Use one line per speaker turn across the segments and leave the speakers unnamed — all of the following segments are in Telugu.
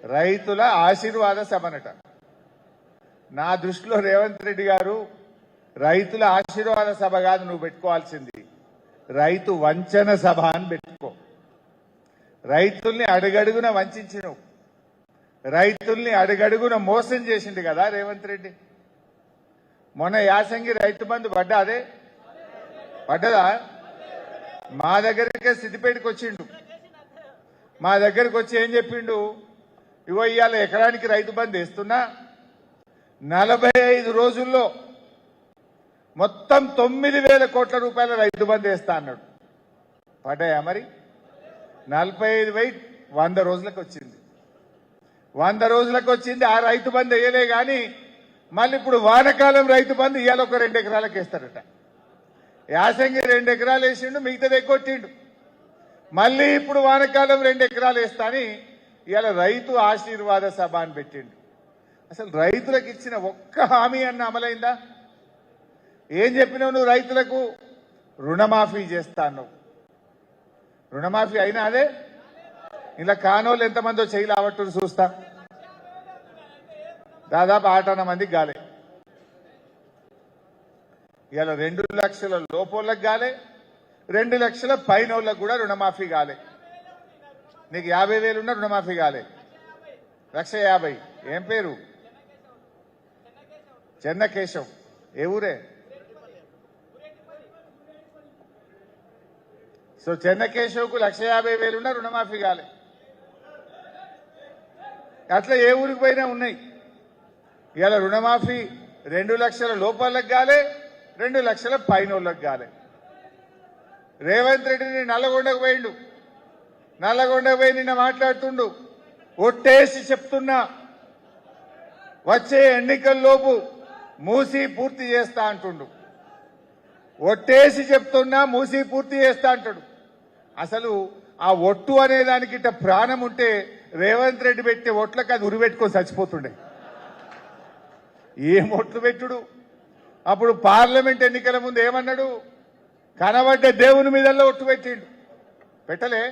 రైతుల ఆశీర్వాద సభనట. నా దృష్టిలో రేవంత్ రెడ్డి గారు రైతుల ఆశీర్వాద సభ కాదు నువ్వు పెట్టుకోవాల్సింది, రైతు వంచన సభ అని పెట్టుకో. రైతుల్ని అడుగడుగున వంచినవు, రైతుల్ని అడుగడుగున మోసం చేసిండు కదా రేవంత్ రెడ్డి. మొన్న యాసంగి రైతు బంధు పడ్డదా? మా దగ్గరికే సిద్దిపేటకి వచ్చిండు. మా దగ్గరికి వచ్చి ఏం చెప్పిండు, ఇగో ఇవాళ ఎకరానికి రైతు బంధు వేస్తున్నా, 45 రోజుల్లో మొత్తం 9,000 కోట్ల రూపాయల రైతు బంధు వేస్తా అన్నాడు. పడ్డాయా మరి? 45 100 రోజులకు వచ్చింది. 100 రోజులకు వచ్చింది. ఆ రైతు బంధు వేయలే గాని మళ్ళీ ఇప్పుడు వానకాలం రైతు బంధు ఇవాళ ఒక 2 ఎకరాలకు వేస్తారట. యాసంగి 2 ఎకరాలు వేసిండు, మిగతాది ఎగ్గొట్టిండు. మళ్ళీ ఇప్పుడు వానకాలం 2 ఎకరాలు వేస్తా అని ఇవాళ రైతు ఆశీర్వాద సభ అని పెట్టిండు. అసలు రైతులకు ఇచ్చిన ఒక్క హామీ అన్న అమలైందా? ఏం చెప్పినావు నువ్వు రైతులకు? రుణమాఫీ చేస్తా అన్నావు. రుణమాఫీ అయినా అదే? ఇలా కానోళ్ళు ఎంతమందో చేయలు అవట్టు చూస్తా. దాదాపు 8 మందికి గాలే. ఇలా 2 లక్షల లోపోళ్ళకి గాలే, 2 లక్షల పైన వాళ్ళకి కూడా రుణమాఫీ గాలే. నీకు 50,000 ఉన్న రుణమాఫీ గాలే. 1,50,000. ఏం పేరు? చెన్నకేశవ్. ఏ ఊరే? సో చెన్నకేశవ్కు 1,50,000 ఉన్న రుణమాఫీ కాలే. అట్లా ఏ ఊరికి పోయినా ఉన్నాయి. ఇవాళ రుణమాఫీ 2 లక్షల లోపలకు కాలే, 2 లక్షల పైన వాళ్ళకి కాలే. రేవంత్ రెడ్డిని నల్లగొండకు పోయిండు. నల్లగొండకు పోయి నిన్న మాట్లాడుతుండు, ఒట్టేసి చెప్తున్నా వచ్చే ఎన్నికల్లోపు మూసి పూర్తి చేస్తా అంటుండు. ఒట్టేసి చెప్తున్నా మూసి పూర్తి చేస్తా అంటాడు. అసలు ఆ ఒట్టు అనే దానికి ఇట్ట ప్రాణం ఉంటే రేవంత్ రెడ్డి పెట్టే ఒట్లకు అది ఉరిపెట్టుకొని చచ్చిపోతుండే. ఏం ఒట్లు పెట్టుడు? అప్పుడు పార్లమెంట్ ఎన్నికల ముందు ఏమన్నాడు? కనబడ్డ దేవుని మీదల్లో ఒట్టు పెట్టిండు. పెట్టలే?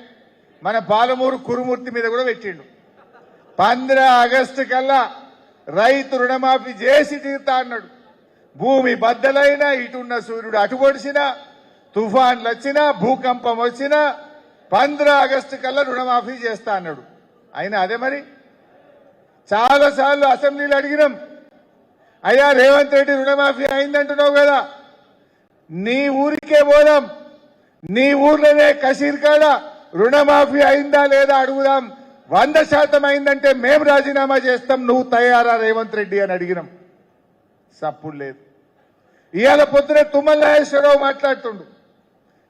మన పాలమూరు కురుమూర్తి మీద కూడా పెట్టిండు. 15 ఆగస్టు కల్లా రైతు రుణమాఫీ చేసి తీరుతా అన్నాడు. భూమి బద్దలైనా, ఇటున్న సూర్యుడు అటు పొడిచినా, తుఫాన్లు వచ్చినా, భూకంపం వచ్చినా 15 ఆగస్టు కల్లా రుణమాఫీ చేస్తా అన్నాడు. అయినా అదే మరి? చాలాసార్లు అసెంబ్లీలో అడిగినాం, అయ్యా రేవంత్ రెడ్డి రుణమాఫీ అయిందంటున్నావు కదా, నీ ఊరికే పోదాం, నీ ఊర్లోనే కసీర్కాడ రుణమాఫీ అయిందా లేదా అడుగుదాం. 100% అయిందంటే మేము రాజీనామా చేస్తాం, నువ్వు తయారా రేవంత్ రెడ్డి అని అడిగినాం. సప్పుడు లేదు. ఇవాళ పొద్దునే తుమ్మల నాగేశ్వరరావు మాట్లాడుతుండు,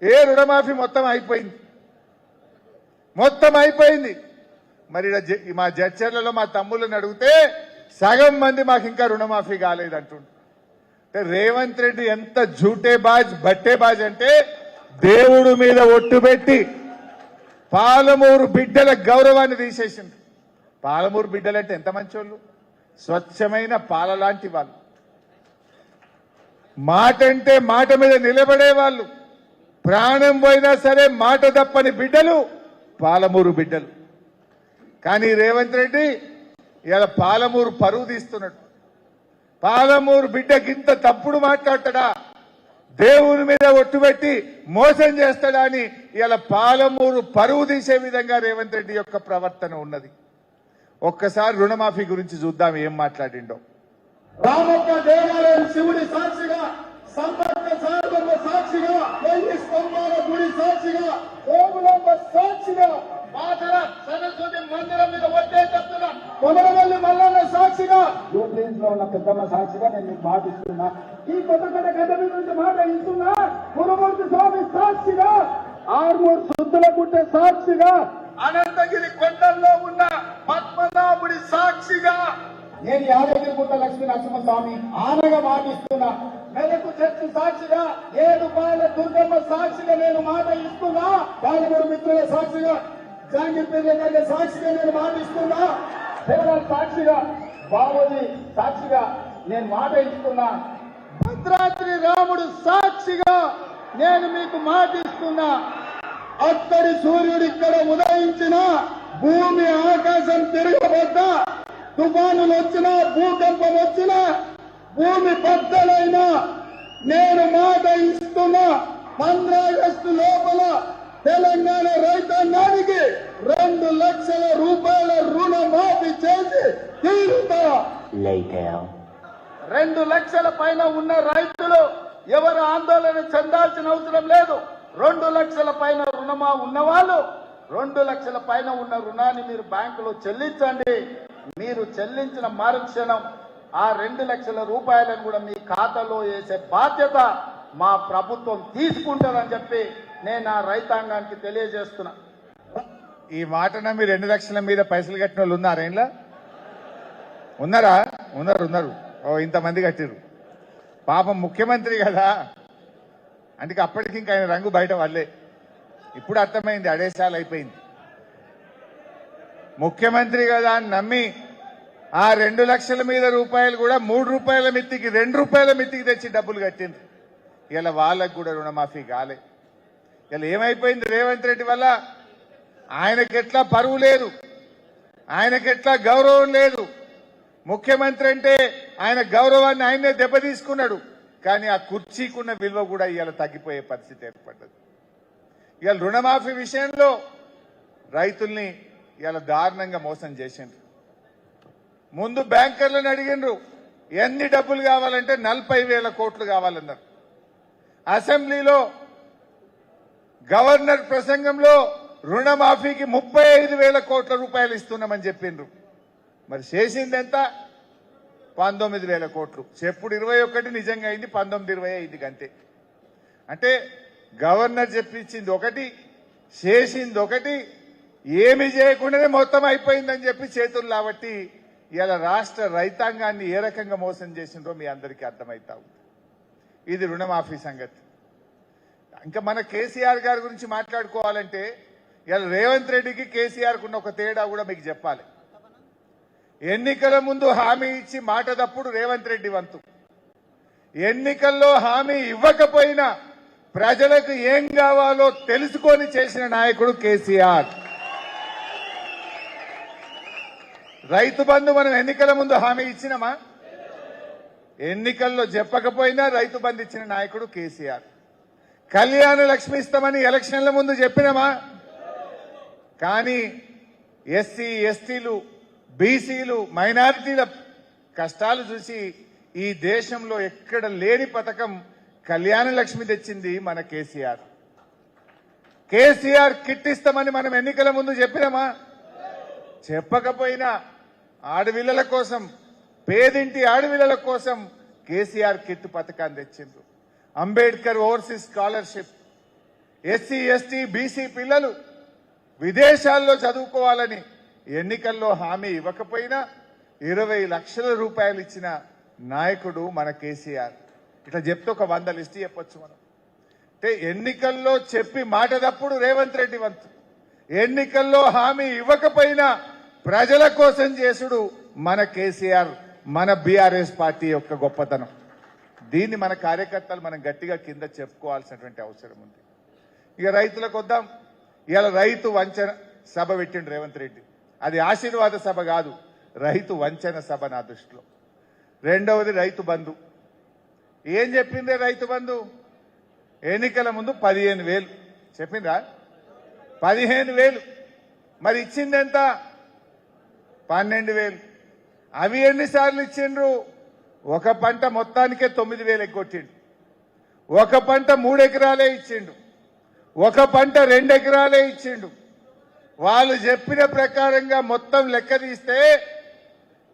ఏ రుణమాఫీ మొత్తం అయిపోయింది, మొత్తం అయిపోయింది. మరి మా జడ్చర్లలో మా తమ్ముళ్ళని అడిగితే సగం మంది మాకు ఇంకా రుణమాఫీ కాలేదంటుండు. అంటే రేవంత్ రెడ్డి ఎంత జూటే బాజ్ బట్టే బాజ్ అంటే దేవుడు మీద ఒట్టు పెట్టి పాలమూరు బిడ్డల గౌరవాన్ని తీసేసింది. పాలమూరు బిడ్డలంటే ఎంత మంచోళ్ళు, స్వచ్ఛమైన పాల లాంటి వాళ్ళు, మాట అంటే మాట మీద నిలబడే వాళ్ళు, ప్రాణం పోయినా సరే మాట తప్పని బిడ్డలు పాలమూరు బిడ్డలు. కానీ రేవంత్ రెడ్డి ఇలా పాలమూరు పరువు తీస్తున్నాడు. పాలమూరు బిడ్డకింత తప్పుడు మాట్లాడతాడా, దేవుని మీద ఒట్టుపెట్టి మోసం చేస్తాడా అని ఇలా పాలమూరు పరువు తీసే విధంగా రేవంత్ రెడ్డి యొక్క ప్రవర్తన ఉన్నది. ఒక్కసారి రుణమాఫీ గురించి చూద్దాం ఏం మాట్లాడిండో.
రామప్ప దేవాలయం శివుడి సాక్షిగా, సంపర్క సాధన సాక్షిగా, 1000 స్తంభాల గుడి సాక్షిగా, ఓములమ్మ సాక్షిగా, మాతర సరస్వతి మందిరం మీద వచ్చే చెప్తున్నా, కొమరవల్లి మల్లన్న సాక్షిగా, యూట్యూబ్ లో ఉన్న పెద్దమ్మ సాక్షిగా నేను మీకు మాట ఇస్తున్నా. ఈ కొత్త గడ్డ మీద నుంచి మాట ఇస్తున్నా. కురుమూర్తి స్వామి సాక్షిగా, ఆర్మూర్ శుద్ధుల గుట్టే సాక్షిగా, అనంతగిరి కొండల్లో ఉన్న పద్మనాభుడి సాక్షిగా, నేను యాదగిరిగుట్ట లక్ష్మీ నరసింహస్వామి ఆనగా మాటిస్తున్నా. మెదకు చర్చి సాక్షిగా, 7 పాయల దుర్గమ్మ సాక్షిగా నేను మాట ఇస్తున్నా. పాలమూరు మిత్రుల సాక్షిగా, జాంగీర్పేట గారి సాక్షిగా నేను మాట ఇస్తున్నా. ఫెడరల్ సాక్షిగా, బావోజీ సాక్షిగా నేను మాట ఇస్తున్నా. భద్రాద్రి రాముడు సాక్షిగా నేను మీకు మాట ఇస్తున్నా. అక్కడి సూర్యుడు ఇక్కడ ఉదయించిన భూమి ఆకాశం తిరగబోతుంది. తర్వాత తుఫానులు వచ్చినా భూకంపం వచ్చినా భూమి బద్దలైనా నేను మాట ఇస్తున్నా 15 ఆగస్టు లోపల తెలంగాణ రైతాంగానికి 2 లక్షల రూపాయల రుణమాఫీ చేసి తీరుతా. 2 లక్షల పైన ఉన్న రైతులు ఎవరు ఆందోళన చెందాల్సిన అవసరం లేదు. 2 లక్షల పైన రుణమా ఉన్నవాళ్ళు 2 లక్షల పైన ఉన్న రుణాన్ని మీరు బ్యాంకులో చెల్లించండి. మీరు చెల్లించిన మరుక్షణం ఆ 2 లక్షల రూపాయలను కూడా మీ ఖాతాలో వేసే బాధ్యత మా ప్రభుత్వం తీసుకుంటుందని చెప్పి నేను ఆ రైతాంగానికి తెలియజేస్తున్నా.
ఈ మాటన మీరు 2 లక్షల మీద పైసలు కట్టిన వాళ్ళు ఉన్నారా? ఇంట్లో ఉన్నారా? ఉన్నారు. ఓ ఇంతమంది కట్టిరు. పాపం ముఖ్యమంత్రి కదా, అందుకే అప్పటికి ఇంకా ఆయన రంగు బయట వాళ్ళే. ఇప్పుడు అర్థమైంది, అడేసాలు అయిపోయింది. ముఖ్యమంత్రి కదా అని నమ్మి ఆ 2 లక్షల మీద రూపాయలు కూడా 3 రూపాయల మిత్తికి 2 రూపాయల మిత్తికి తెచ్చి డబ్బులు కట్టింది. ఇలా వాళ్ళకు కూడా రుణమాఫీ కాలే. ఇలా ఏమైపోయింది? రేవంత్ రెడ్డి వల్ల ఆయనకెట్లా పరువు లేదు, ఆయనకెట్లా గౌరవం లేదు. ముఖ్యమంత్రి అంటే ఆయన గౌరవాన్ని ఆయనే దెబ్బతీసుకున్నాడు. కానీ ఆ కుర్చీకున్న విలువ కూడా ఇవాళ తగ్గిపోయే పరిస్థితి ఏర్పడ్డది. ఇవాళ రుణమాఫీ విషయంలో రైతుల్ని ఇవాళ దారుణంగా మోసం చేసిండ్రు. ముందు బ్యాంకర్లను అడిగిండ్రు ఎన్ని డబ్బులు కావాలంటే 40,000 కోట్లు కావాలన్నారు. అసెంబ్లీలో గవర్నర్ ప్రసంగంలో రుణమాఫీకి 35,000 కోట్ల రూపాయలు ఇస్తున్నామని చెప్పిండ్రు. మరి చేసింది ఎంత? 19,000 కోట్లు. చెప్పుడు 21 నిజంగా అయింది, 19-20 అయింది అంతే. అంటే గవర్నర్ చెప్పించింది ఒకటి, చేసింది ఒకటి, ఏమి చేయకుండానే మొత్తం అయిపోయిందని చెప్పి చేతులు లాబట్టి ఇలా రాష్ట్ర రైతాంగాన్ని ఏ రకంగా మోసం చేసిండ్రో మీ అందరికీ అర్థమైతా ఉంది. ఇది రుణమాఫీ సంగతి. ఇంకా మన కేసీఆర్ గారి గురించి మాట్లాడుకోవాలంటే ఇలా రేవంత్ రెడ్డికి కేసీఆర్కు ఉన్న ఒక తేడా కూడా మీకు చెప్పాలి. ఎన్నికల ముందు హామీ ఇచ్చి మాట తప్పుడు రేవంత్ రెడ్డి వంతు. ఎన్నికల్లో హామీ ఇవ్వకపోయినా ప్రజలకు ఏం కావాలో తెలుసుకొని చేసిన నాయకుడు కేసీఆర్. రైతు బంధు మనం ఎన్నికల ముందు హామీ ఇచ్చినామా? ఎన్నికల్లో చెప్పకపోయినా రైతు బంధు ఇచ్చిన నాయకుడు కేసీఆర్. కళ్యాణ లక్ష్మి ఇస్తామని ఎలక్షన్ల ముందు చెప్పినామా? కానీ ఎస్సీ, ఎస్టీలు, బీసీలు, మైనారిటీల కష్టాలు చూసి ఈ దేశంలో ఎక్కడ లేని పథకం కళ్యాణ లక్ష్మి తెచ్చింది మన కేసీఆర్. కేసీఆర్ కిట్ ఇస్తామని మనం ఎన్నికల ముందు చెప్పినామా? చెప్పకపోయినా ఆడపిల్లల కోసం, పేదింటి ఆడపిల్లల కోసం కేసీఆర్ కిట్ పథకాన్ని తెచ్చిండ్రు. Ambedkar overseas scholarship, SC, ST, BC పిల్లలు విదేశాల్లో చదువుకోవాలని ఎన్నికల్లో హామీ ఇవ్వకపోయినా 20 లక్షల రూపాయలు ఇచ్చిన నాయకుడు మన కేసీఆర్. ఇట్లా చెప్తే ఒక 100 లిస్టు చెప్పొచ్చు మనం. అంటే ఎన్నికల్లో చెప్పి మాట తప్పుడు రేవంత్ రెడ్డి వంతు. ఎన్నికల్లో హామీ ఇవ్వకపోయినా ప్రజల కోసం చేసుడు మన కేసీఆర్, మన బీఆర్ఎస్ పార్టీ యొక్క గొప్పతనం. దీన్ని మన కార్యకర్తలు మనం గట్టిగా కింద చెప్పుకోవాల్సినటువంటి అవసరం ఉంది. ఇక రైతులకు వద్దాం. ఇవాళ రైతు వంచన సభ పెట్టిండు రేవంత్ రెడ్డి. అది ఆశీర్వాద సభ కాదు, రైతు వంచన సభ నా దృష్టిలో. రెండవది రైతు బంధు. ఏం చెప్పిందే రైతు బంధు? ఎన్నికల ముందు 15,000 చెప్పిందా? 15,000. మరి ఇచ్చింది ఎంత? 12,000. అవి ఎన్నిసార్లు ఇచ్చిండ్రు? ఒక పంట మొత్తానికే 9,000 ఎగ్గొట్టిండు. ఒక పంట 3 ఎకరాలే ఇచ్చిండు. ఒక పంట 2 ఎకరాలే ఇచ్చిండు. వాళ్ళు చెప్పిన ప్రకారంగా మొత్తం లెక్క తీస్తే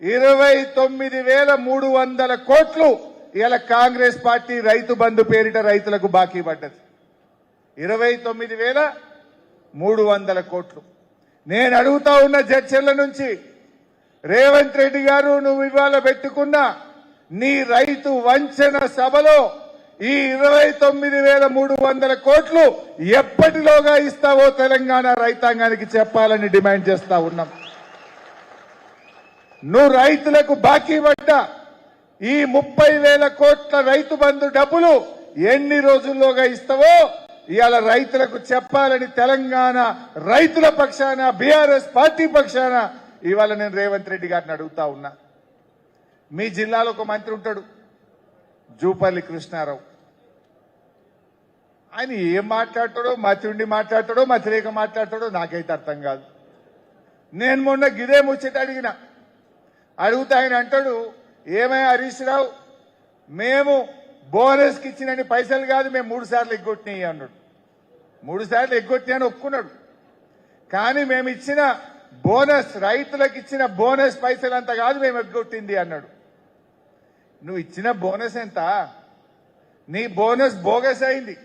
29,300 కోట్లు ఇలా కాంగ్రెస్ పార్టీ రైతు బంధు పేరిట రైతులకు బాకీ పడ్డది. 29,300 కోట్లు. నేను అడుగుతా ఉన్న చర్చల నుంచి, రేవంత్ రెడ్డి గారు, నువ్వు ఇవాళ పెట్టుకున్న నీ రైతు వంచన సభలో ఈ 29,300 కోట్లు ఎప్పటిలోగా ఇస్తావో తెలంగాణ రైతాంగానికి చెప్పాలని డిమాండ్ చేస్తా ఉన్నాం. నువ్వు రైతులకు బాకీ పడ్డ ఈ 30,000 కోట్ల రైతు బంధు డబ్బులు ఎన్ని రోజుల్లోగా ఇస్తావో ఇవాళ రైతులకు చెప్పాలని తెలంగాణ రైతుల పక్షాన, బీఆర్ఎస్ పార్టీ పక్షాన ఇవాళ నేను రేవంత్ రెడ్డి గారిని అడుగుతా ఉన్నా. మీ జిల్లాలో ఒక మంత్రి ఉంటాడు, జూపల్లి కృష్ణారావు. ఆయన ఏం మాట్లాడతాడో, మతి ఉండి మాట్లాడతాడో, మతి లేక మాట్లాడతాడో నాకైతే అర్థం కాదు. నేను మొన్న గిదే ముచ్చట అడుగుతా ఆయన అంటాడు, ఏమయ్యా హరీష్ రావు, మేము బోనస్కి ఇచ్చినని పైసలు కాదు, మేము 3 సార్లు ఎగ్గొట్టినాయి అన్నాడు. 3 సార్లు ఎగ్గొట్టి అని ఒప్పుకున్నాడు. కానీ మేము ఇచ్చిన బోనస్, రైతులకు ఇచ్చిన బోనస్ పైసలంతా కాదు మేము ఎగ్గొట్టింది అన్నాడు. నువ్వు ఇచ్చిన బోనస్ ఎంత? నీ బోనస్ బోగస్ అయింది.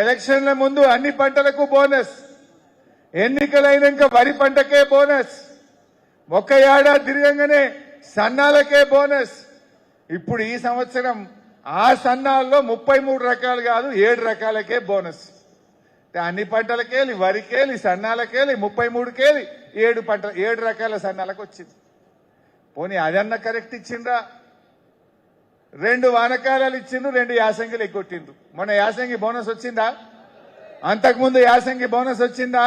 ఎలక్షన్ల ముందు అన్ని పంటలకు బోనస్, ఎన్నికలైనాక వరి పంటకే బోనస్, ఒక్క ఏడాది తిరగంగానే సన్నాలకే బోనస్. ఇప్పుడు ఈ సంవత్సరం ఆ సన్నాల్లో 33 రకాలు కాదు 7 రకాలకే బోనస్. అన్ని పంటలకేలి, వరికేలి, సన్నాలకేలి, 33కేలి 7 రకాల సన్నాలకు వచ్చింది. పోనీ అదన్న కరెక్ట్ ఇచ్చిండ్రా? 2 వానకాలాలు ఇచ్చిండ్రు, 2 యాసంగిలు ఎగ్గొట్టిండ్రు. మొన్న యాసంగి బోనస్ వచ్చిందా? అంతకుముందు యాసంగి బోనస్ వచ్చిందా?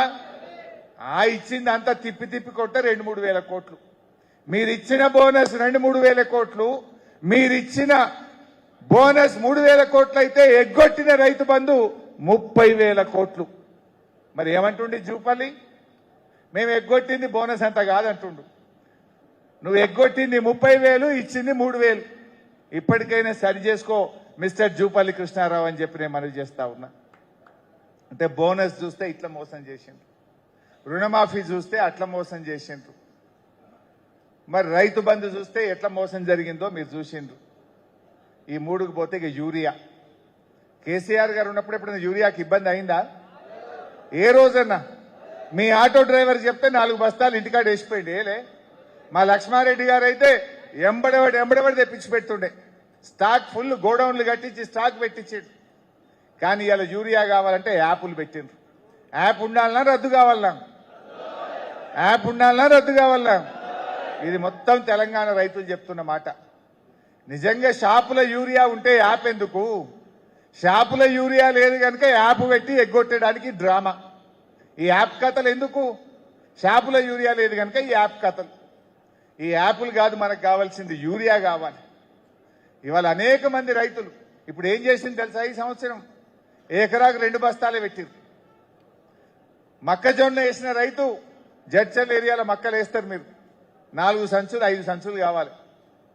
ఇచ్చింది అంతా తిప్పి తిప్పి కొట్ట 2-3 వేల కోట్లు. మీరిచ్చిన బోనస్ 2-3 వేల కోట్లు, మీరిచ్చిన బోనస్ 3 వేల కోట్లు అయితే ఎగ్గొట్టిన రైతు బంధు 30 వేల కోట్లు. మరి ఏమంటుండి జూపల్లి? మేము ఎగ్గొట్టింది బోనస్ అంత కాదంటుండు. నువ్వు ఎగ్గొట్టింది 30,000, ఇచ్చింది 3,000. ఇప్పటికైనా సరి చేసుకో మిస్టర్ జూపల్లి కృష్ణారావు అని చెప్పి నేను మనవి చేస్తా ఉన్నా. అంటే బోనస్ చూస్తే ఇట్లా మోసం చేసిండ్రు, రుణమాఫీ చూస్తే అట్లా మోసం చేసిండ్రు, మరి రైతు బంధు చూస్తే ఎట్లా మోసం జరిగిందో మీరు చూసిండ్రు. ఈ 3కు పోతే ఇక యూరియా. కేసీఆర్ గారు ఉన్నప్పుడు ఎప్పుడైనా యూరియాకి ఇబ్బంది అయిందా? ఏ రోజన్నా మీ ఆటో డ్రైవర్ చెప్తే 4 బస్తాలు ఇంటికాడ వేసిపోయింది. ఏలే మా లక్ష్మారెడ్డి గారు అయితే ఎంబడబడి తెప్పించి పెట్టుండే. స్టాక్ ఫుల్ గోడౌన్లు కట్టించి స్టాక్ పెట్టించాడు. కానీ ఇలా యూరియా కావాలంటే యాప్లు పెట్టిండ్రు. యాప్ ఉండాలన్నా రద్దు కావాలన్నా? యాప్ ఉండాలన్నా రద్దు కావాలన్నా? ఇది మొత్తం తెలంగాణ రైతులు చెప్తున్న మాట. నిజంగా షాపుల యూరియా ఉంటే యాప్ ఎందుకు? షాపుల యూరియా లేదు కనుక యాప్ పెట్టి ఎగ్గొట్టడానికి డ్రామా. ఈ యాప్ కథలు ఎందుకు? షాపుల యూరియా లేదు కనుక ఈ యాప్ కథలు. ఈ యాప్లు కాదు మనకు కావాల్సింది, యూరియా కావాలి. ఇవాళ అనేక మంది రైతులు ఇప్పుడు ఏం చేసింది తెలుసా? ఈ సంవత్సరం ఎకరాకు 2 బస్తాలే పెట్టిరు. మొక్కజొన్న వేసిన రైతు జడ్చల్ ఏరియాలో మక్కలు వేస్తారు మీరు, 4 సంచులు 5 సంచులు కావాలి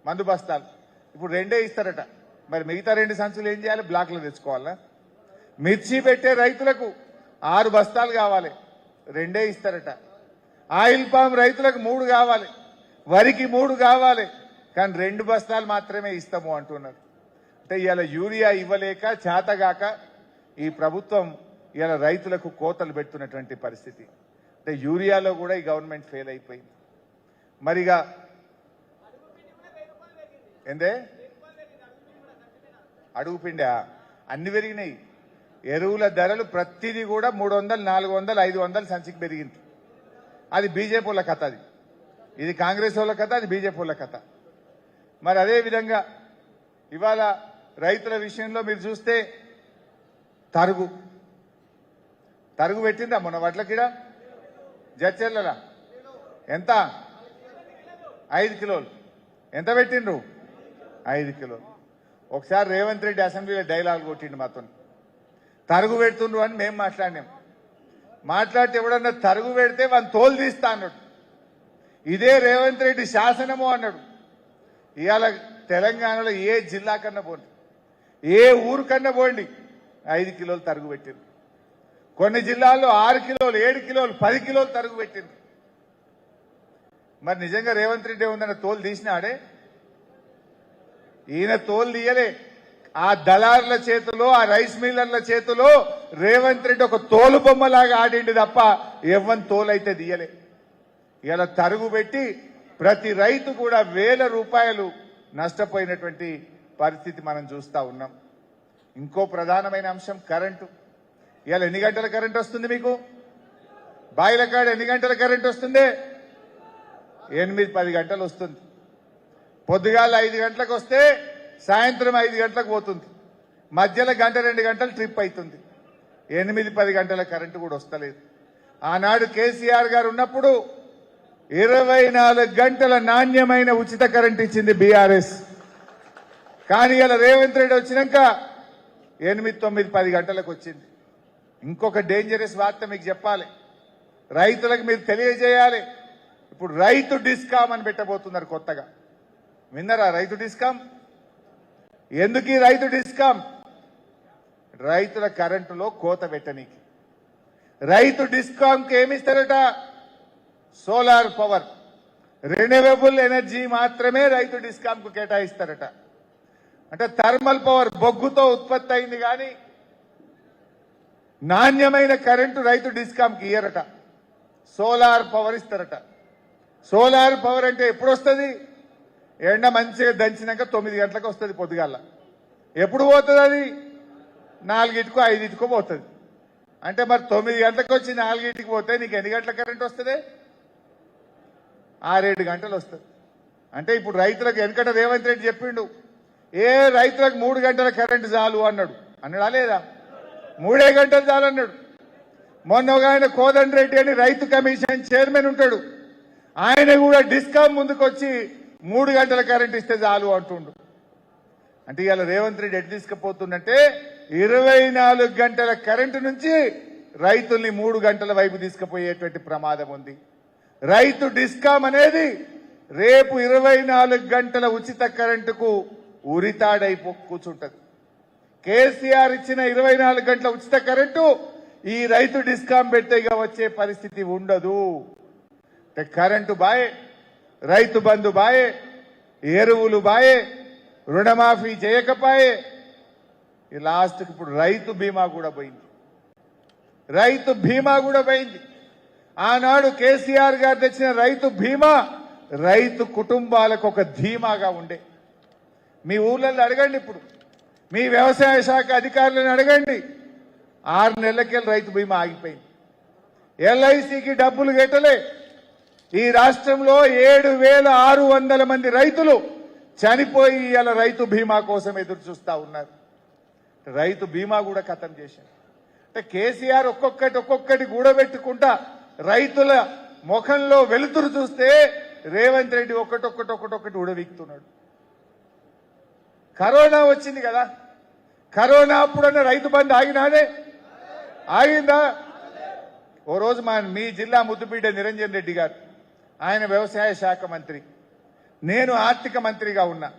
మందు బస్తాలు. ఇప్పుడు 2 ఇస్తారట. మరి మిగతా 2 సంచులు ఏం చేయాలి? బ్లాక్లో తెచ్చుకోవాలా? మిర్చి పెట్టే రైతులకు 6 బస్తాలు కావాలి, 2 ఇస్తారట. ఆయిల్ పామ్ రైతులకు 3 కావాలి, వరికి 3 కావాలి, కానీ 2 బస్తాలు మాత్రమే ఇస్తాము అంటున్నారు. అంటే ఇవాళ యూరియా ఇవ్వలేక చేతగాక ఈ ప్రభుత్వం ఇవాళ రైతులకు కోతలు పెడుతున్నటువంటి పరిస్థితి. అంటే యూరియాలో కూడా ఈ గవర్నమెంట్ ఫెయిల్ అయిపోయింది. మరిగా ఏందే అడుగు పిండా అన్ని పెరిగినాయి. ఎరువుల ధరలు ప్రతిదీ కూడా 300, 400, 500 సంచికి పెరిగింది. అది బీజేపీ వాళ్ళ కథ. ఇది కాంగ్రెస్ వాళ్ళ కథ, అది బీజేపీ వాళ్ళ కథ. మరి అదే విధంగా ఇవాళ రైతుల విషయంలో మీరు చూస్తే తరుగు పెట్టిందా మొన్న వడ్లకిడ జడ్చెర్ల ఎంత? 5 కిలోలు. ఎంత పెట్టిండ్రు? 5 కిలోలు. ఒకసారి రేవంత్ రెడ్డి అసెంబ్లీలో డైలాగ్ కొట్టిండు మాతో, తరుగు పెడుతుండ్రు అని మేము మాట్లాడినాం. మాట్లాడితే ఎవడన్నా తరుగు పెడితే వాళ్ళని తోలు తీస్తా అన్నాడు. ఇదే రేవంత్ రెడ్డి శాసనము అన్నాడు. ఇవాళ తెలంగాణలో ఏ జిల్లా కన్నా పోండి, ఏ ఊరు కన్నా పోండి, 5 కిలోలు తరుగు పెట్టిండ్రు. కొన్ని జిల్లాల్లో 6 కిలోలు, 7 కిలోలు, 10 కిలోలు తరుగు పెట్టిండ్రు. మరి నిజంగా రేవంత్ రెడ్డి ఏముందన్న తోలు తీసినాడే? ఈయన తోలు తీయలే. ఆ దళారుల చేతిలో, ఆ రైస్ మిల్లర్ల చేతిలో రేవంత్ రెడ్డి ఒక తోలు బొమ్మలాగా ఆడిండి తప్ప ఎవ్వని తోలైతే తీయలే. ఇలా తరుగు పెట్టి ప్రతి రైతు కూడా 1000 రూపాయలు నష్టపోయినటువంటి పరిస్థితి మనం చూస్తా ఉన్నాం. ఇంకో ప్రధానమైన అంశం కరెంటు. ఇవాళ ఎన్ని గంటల కరెంట్ వస్తుంది మీకు? బాయిల కాడ ఎన్ని గంటల కరెంట్ వస్తుంది? 8-10 గంటలు వస్తుంది. పొద్దుగాల 5 గంటలకు వస్తే సాయంత్రం 5 గంటలకు పోతుంది. మధ్యలో 1-2 గంటలు ట్రిప్ అవుతుంది. 8-10 గంటల కరెంటు కూడా వస్తలేదు. ఆనాడు కేసీఆర్ గారు ఉన్నప్పుడు 24 గంటల నాణ్యమైన ఉచిత కరెంట్ ఇచ్చింది బీఆర్ఎస్. కానీ ఇలా రేవంత్ రెడ్డి వచ్చినాక 8, 9, 10 గంటలకు వచ్చింది. ఇంకొక డేంజరస్ వార్త మీకు చెప్పాలి, రైతులకు మీరు తెలియజేయాలి. ఇప్పుడు రైతు డిస్కాం అని పెట్టబోతున్నారు కొత్తగా. విన్నరా రైతు డిస్కాం? ఎందుకు ఈ రైతు డిస్కాం? రైతుల కరెంటులో కోత పెట్టనీకి. రైతు డిస్కాంకి ఏమిస్తారట? సోలార్ పవర్, రెన్యూవబుల్ ఎనర్జీ మాత్రమే రైతు డిస్కాంకు కేటాయిస్తారట. అంటే థర్మల్ పవర్ బొగ్గుతో ఉత్పత్తి అయింది కానీ నాణ్యమైన కరెంటు రైతు డిస్కాంకి ఇయ్యరట. సోలార్ పవర్ ఇస్తారట. సోలార్ పవర్ అంటే ఎప్పుడు వస్తుంది? ఎండ మంచిగా దంచినాక 9 గంటలకు వస్తుంది పొద్దుగాల. ఎప్పుడు పోతుంది అది? 4గిటికో 5గిటికో పోతుంది. అంటే మరి 9 గంటలకు వచ్చి 4గిటికి పోతే నీకు ఎన్ని గంటల కరెంట్ వస్తుంది? 6-7 గంటలు వస్తుంది. అంటే ఇప్పుడు రైతులకు వెనకట రేవంత్ రెడ్డి చెప్పిండు, ఏ రైతులకు 3 గంటల కరెంటు చాలు అన్నాడు. అన్నాడా లేదా? 3 గంటలు చాలు అన్నాడు. మొన్న ఒక ఆయన కోదండ రెడ్డి అని రైతు కమిషన్ చైర్మన్ ఉంటాడు, ఆయన కూడా డిస్కాం ముందుకు వచ్చి 3 గంటల కరెంట్ ఇస్తే చాలు అంటుండు. అంటే ఇవాళ రేవంత్ రెడ్డి ఎటు తీసుకుపోతుందంటే 24 గంటల కరెంటు నుంచి రైతుల్ని 3 గంటల వైపు తీసుకుపోయేటువంటి ప్రమాదం ఉంది. రైతు డిస్కాం అనేది రేపు 24 గంటల ఉచిత కరెంటుకు ఉరితాడైపో కూర్చుంటది. కేసీఆర్ ఇచ్చిన 24 గంటల ఉచిత కరెంటు ఈ రైతు డిస్కాం పెడితే ఇక వచ్చే పరిస్థితి ఉండదు. కరెంటు బాయే, రైతు బంధు బాయే, ఎరువులు బాయే, రుణమాఫీ చేయకపాయే. ఈ లాస్ట్కి ఇప్పుడు రైతు బీమా కూడా పోయింది. రైతు బీమా కూడా పోయింది. ఆనాడు కేసీఆర్ గారు తెచ్చిన రైతు బీమా రైతు కుటుంబాలకు ఒక ధీమాగా ఉండే. మీ ఊర్లలో అడగండి, ఇప్పుడు మీ వ్యవసాయ శాఖ అధికారులను అడగండి, 6 నెలలకెళ్ళి రైతు బీమా ఆగిపోయింది. ఎల్ఐసికి డబ్బులు కట్టలే. ఈ రాష్ట్రంలో 7,600 మంది రైతులు చనిపోయి ఇలా రైతు బీమా కోసం ఎదురు చూస్తా ఉన్నారు. రైతు బీమా కూడా ఖతం చేశారు. అంటే కేసీఆర్ ఒక్కొక్కటి కూడబెట్టుకుంటా రైతుల ముఖంలో వెలుతురు చూస్తే రేవంత్ రెడ్డి ఒక్కటొక్కటి ఉడవీక్తున్నాడు. కరోనా వచ్చింది కదా, కరోనా అప్పుడన్నా రైతు బంధు ఆగిందా? ఓ రోజు మీ జిల్లా ముద్దుబిడ్డ నిరంజన్ రెడ్డి గారు, ఆయన వ్యవసాయ శాఖ మంత్రి, నేను ఆర్థిక మంత్రిగా ఉన్నా.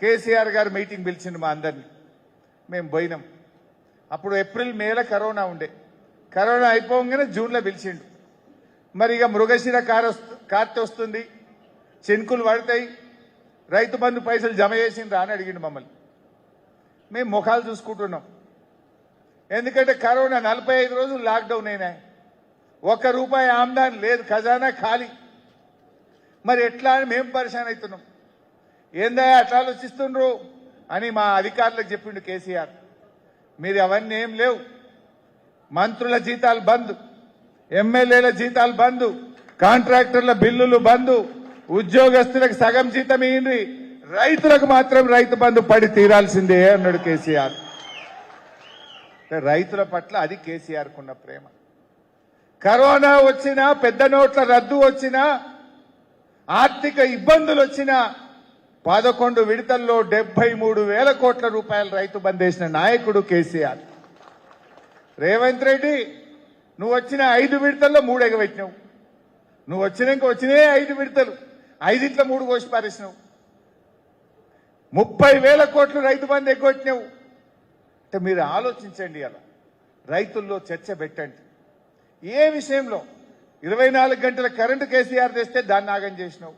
కేసీఆర్ గారు మీటింగ్ పిలిచిండు మా అందరినీ, మేము పోయినాం. అప్పుడు ఏప్రిల్ మేల కరోనా ఉండే. కరోనా అయిపోగానే జూన్లో పిలిచిండు. మరి ఇక మృగశిర కార్తె వస్తుంది, చెనుకులు పడతాయి, రైతు బంధు పైసలు జమ చేసిండ్రా అని అడిగిండు మమ్మల్ని. మేము ముఖాలు చూసుకుంటున్నాం. ఎందుకంటే కరోనా 45 రోజులు లాక్డౌన్ అయినాయి, ₹1 ఆమ్దాని లేదు, ఖజానా ఖాళీ. మరి ఎట్లా అని మేము పరిశాన్ అవుతున్నాం. ఏందా అట్లా ఆలోచిస్తుండ్రు అని మా అధికారులకు చెప్పిండు కేసీఆర్. మీరు అవన్నీ ఏం లేవు, మంత్రుల జీతాలు బంద్, ఎమ్మెల్యేల జీతాలు బంద్, కాంట్రాక్టర్ల బిల్లులు బంద్, ఉద్యోగస్తులకు సగం జీతం ఇయ్యండి, రైతులకు మాత్రం రైతు బంధు పడి తీరాల్సిందే అన్నాడు కేసీఆర్. రైతుల పట్ల అది కేసీఆర్ కున్న ప్రేమ. కరోనా వచ్చినా, పెద్ద నోట్ల రద్దు వచ్చినా, ఆర్థిక ఇబ్బందులు వచ్చినా 11 విడతల్లో 73,000 కోట్ల రూపాయలు రైతు బంద్ వేసిన నాయకుడు కేసీఆర్. రేవంత్ రెడ్డి, నువ్వు వచ్చిన 5 విడతల్లో 3 ఎగబెట్టినావు. నువ్వు వచ్చినాక వచ్చినే 5 విడతలు, 5ట్లో 3 కోసి పారేసినావు. 30,000 కోట్లు రైతు బంధు ఎగ్గొట్టినావు. అంటే మీరు ఆలోచించండి, అలా రైతుల్లో చర్చ పెట్టండి. ఏ విషయంలో 24 గంటల కరెంటు కేసీఆర్ తెస్తే దాన్ని ఆగం చేసినావు,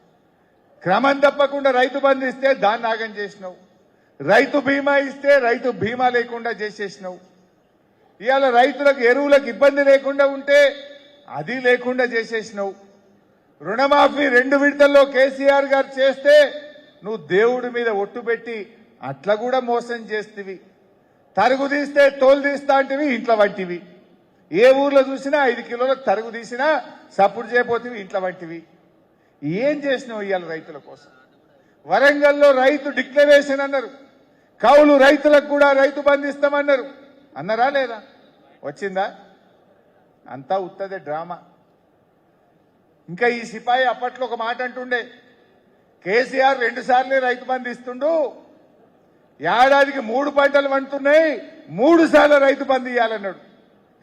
క్రమం తప్పకుండా రైతు బంధు ఇస్తే దాన్ని ఆగం చేసినావు, రైతు బీమా ఇస్తే రైతు బీమా లేకుండా చేసేసినావు. ఇవాళ రైతులకు ఎరువులకు ఇబ్బంది లేకుండా ఉంటే అది లేకుండా చేసేసినావు. రుణమాఫీ 2 విడతల్లో కేసీఆర్ గారు చేస్తే నువ్వు దేవుడి మీద ఒట్టు పెట్టి అట్లా కూడా మోసం చేస్తేవి. తరుగు తీస్తే తోలు తీస్తా అంటివి, ఇంట్లో వంటివి. ఏ ఊర్లో చూసినా 5 కిలోలకు తరుగు తీసినా సపోర్ట్ చేయబోతివి, ఇంట్లో వంటివి. ఏం చేసినావు ఇవాళ రైతుల కోసం? వరంగల్లో రైతు డిక్లరేషన్ అన్నారు, కౌలు రైతులకు కూడా రైతు బంధిస్తామన్నారు. అన్నారా లేదా? వచ్చిందా? అంతా ఉత్తదే డ్రామా. ఇంకా ఈ సిపాయి అప్పట్లో ఒక మాట అంటుండే, కేసీఆర్ 2 సార్లే రైతు బంధు ఇస్తుండు, ఏడాదికి 3 పంటలు పండుతున్నాయి, 3 సార్లు రైతు బంధు ఇవ్వాలన్నాడు.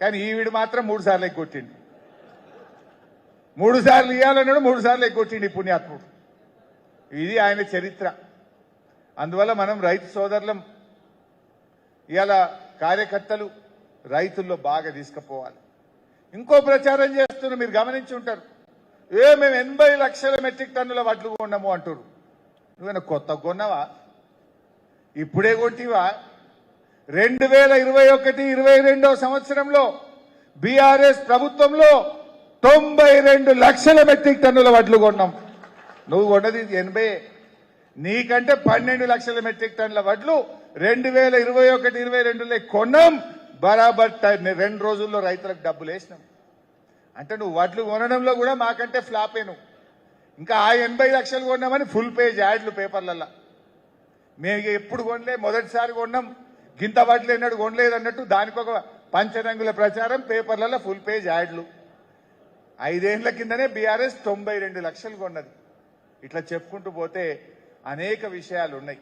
కానీ ఈవిడ మాత్రం 3 సార్లు ఎగ్గొట్టిండు. 3 సార్లు ఇవ్వాలన్నాడు, 3 సార్లు ఎగ్గొట్టిండు ఈ పుణ్యాత్ముడు. ఇది ఆయన చరిత్ర. అందువల్ల మనం రైతు సోదరులం, ఇవాళ కార్యకర్తలు రైతుల్లో బాగా తీసుకుపోవాలి. ఇంకో ప్రచారం చేస్తున్నారు, మీరు గమనించి ఉంటారు. మేము 80 లక్షల మెట్రిక్ టన్నుల వడ్లు కొన్నాము అంటారు. నువ్వేనా కొత్త కొన్నావా? ఇప్పుడే కొంటివా? 2021-22 సంవత్సరంలో బీఆర్ఎస్ ప్రభుత్వంలో 92 లక్షల మెట్రిక్ టన్నుల వడ్లు కొన్నాం. నువ్వు కొన్నది 80. నీకంటే 12 లక్షల మెట్రిక్ టన్నుల వడ్లు 2021-22లో కొన్నాం. బరాబర్ 2 రోజుల్లో రైతులకు డబ్బులు వేసినాం. అంటే నువ్వు వడ్లు కొనడంలో కూడా మాకంటే ఫ్లాపే. నువ్వు ఇంకా ఆ 80 లక్షలు కొన్నామని ఫుల్ పేజ్ యాడ్లు పేపర్లల్లో. మేము ఎప్పుడు కొనలే, మొదటిసారి కొన్నాం, గింత వడ్లు ఎన్నడు కొనలేదు అన్నట్టు దానికి ఒక పంచరంగుల ప్రచారం, పేపర్లలో ఫుల్ పేజ్ యాడ్లు. 5 ఏళ్ల కిందనే బీఆర్ఎస్ 92 లక్షలు కొన్నది. ఇట్లా చెప్పుకుంటూ పోతే అనేక విషయాలు ఉన్నాయి.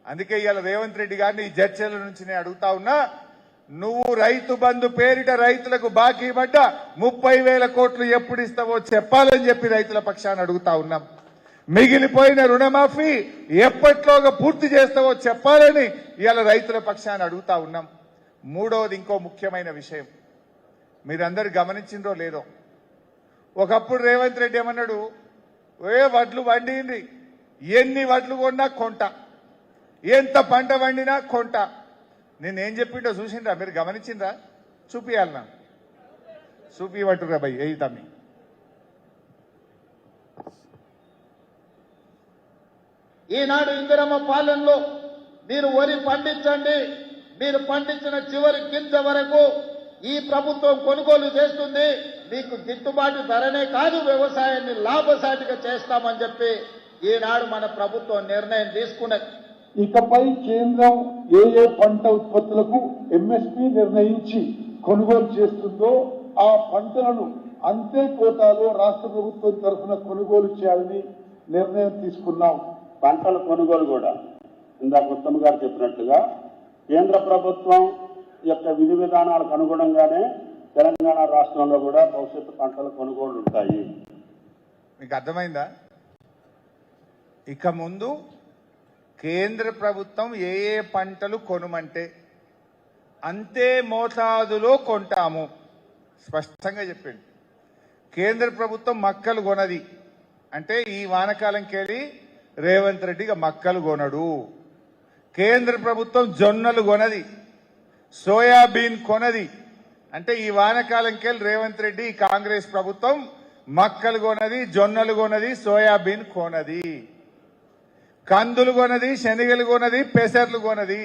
అందుకే ఇవాళ రేవంత్ రెడ్డి గారిని ఈ చర్చల నుంచి నేను అడుగుతా ఉన్నా, నువ్వు రైతు బంధు పేరిట రైతులకు బాకీ పడ్డ 30,000 కోట్లు ఎప్పుడు ఇస్తావో చెప్పాలని చెప్పి రైతుల పక్షాన్ని అడుగుతా ఉన్నాం. మిగిలిపోయిన రుణమాఫీ ఎప్పట్లోగా పూర్తి చేస్తావో చెప్పాలని ఇవాళ రైతుల పక్షాన్ని అడుగుతా ఉన్నాం. మూడవది, ఇంకో ముఖ్యమైన విషయం మీరందరూ గమనించిందో లేదో, ఒకప్పుడు రేవంత్ రెడ్డి ఏమన్నాడు, వడ్లు వండింది, ఎన్ని వడ్లు కొన్నా కొంట, ఎంత పంట వండినా కొంట. నేనేం చెప్పిండో చూసిండ్రా? మీరు గమనించిండ్రా? చూపియాలన్నా, చూపివట్టురా భయ్, ఏ తమ్మి.
ఈనాడు ఇందిరమ్మ పాలనలో మీరు వరి పండించండి, మీరు పండించిన చివరి గింజ వరకు ఈ ప్రభుత్వం కొనుగోలు చేస్తుంది, మీకు గిట్టుబాటు ధరనే కాదు వ్యవసాయాన్ని లాభసాటిగా చేస్తామని చెప్పి ఈనాడు మన ప్రభుత్వం నిర్ణయం తీసుకున్నది.
ఇకపై కేంద్రం ఏ ఏ పంట ఉత్పత్తులకు ఎంఎస్పీ నిర్ణయించి కొనుగోలు చేస్తుందో ఆ పంటలను అంతే కోటాలో రాష్ట్ర ప్రభుత్వం తరఫున కొనుగోలు చేయాలని నిర్ణయం తీసుకున్నాం.
పంటల కొనుగోలు కూడా ఇందాక ఉత్తమ్ గారు చెప్పినట్లుగా కేంద్ర ప్రభుత్వం యొక్క విధి విధానాలకు అనుగుణంగానే తెలంగాణ రాష్ట్రంలో కూడా భవిష్యత్తు పంటల కొనుగోలు ఉంటాయి.
మీకు అర్థమైందా? ఇక ముందు కేంద్ర ప్రభుత్వం ఏ ఏ పంటలు కొనుమంటే అంతే మోతాదులో కొంటాము స్పష్టంగా చెప్పింది. కేంద్ర ప్రభుత్వం మక్కలు కొనది అంటే ఈ వానకాలంకెళ్ళి రేవంత్ రెడ్డిగా మక్కలు కొనడు. కేంద్ర ప్రభుత్వం జొన్నలు కొనది, సోయాబీన్ కొనది అంటే ఈ వానకాలంకెళ్ళి రేవంత్ రెడ్డి కాంగ్రెస్ ప్రభుత్వం మక్కలు కొనది, జొన్నలు కొనది, సోయాబీన్ కొనది, కందులు కొనది, శనగలు కొనది, పెసర్లు కొనది.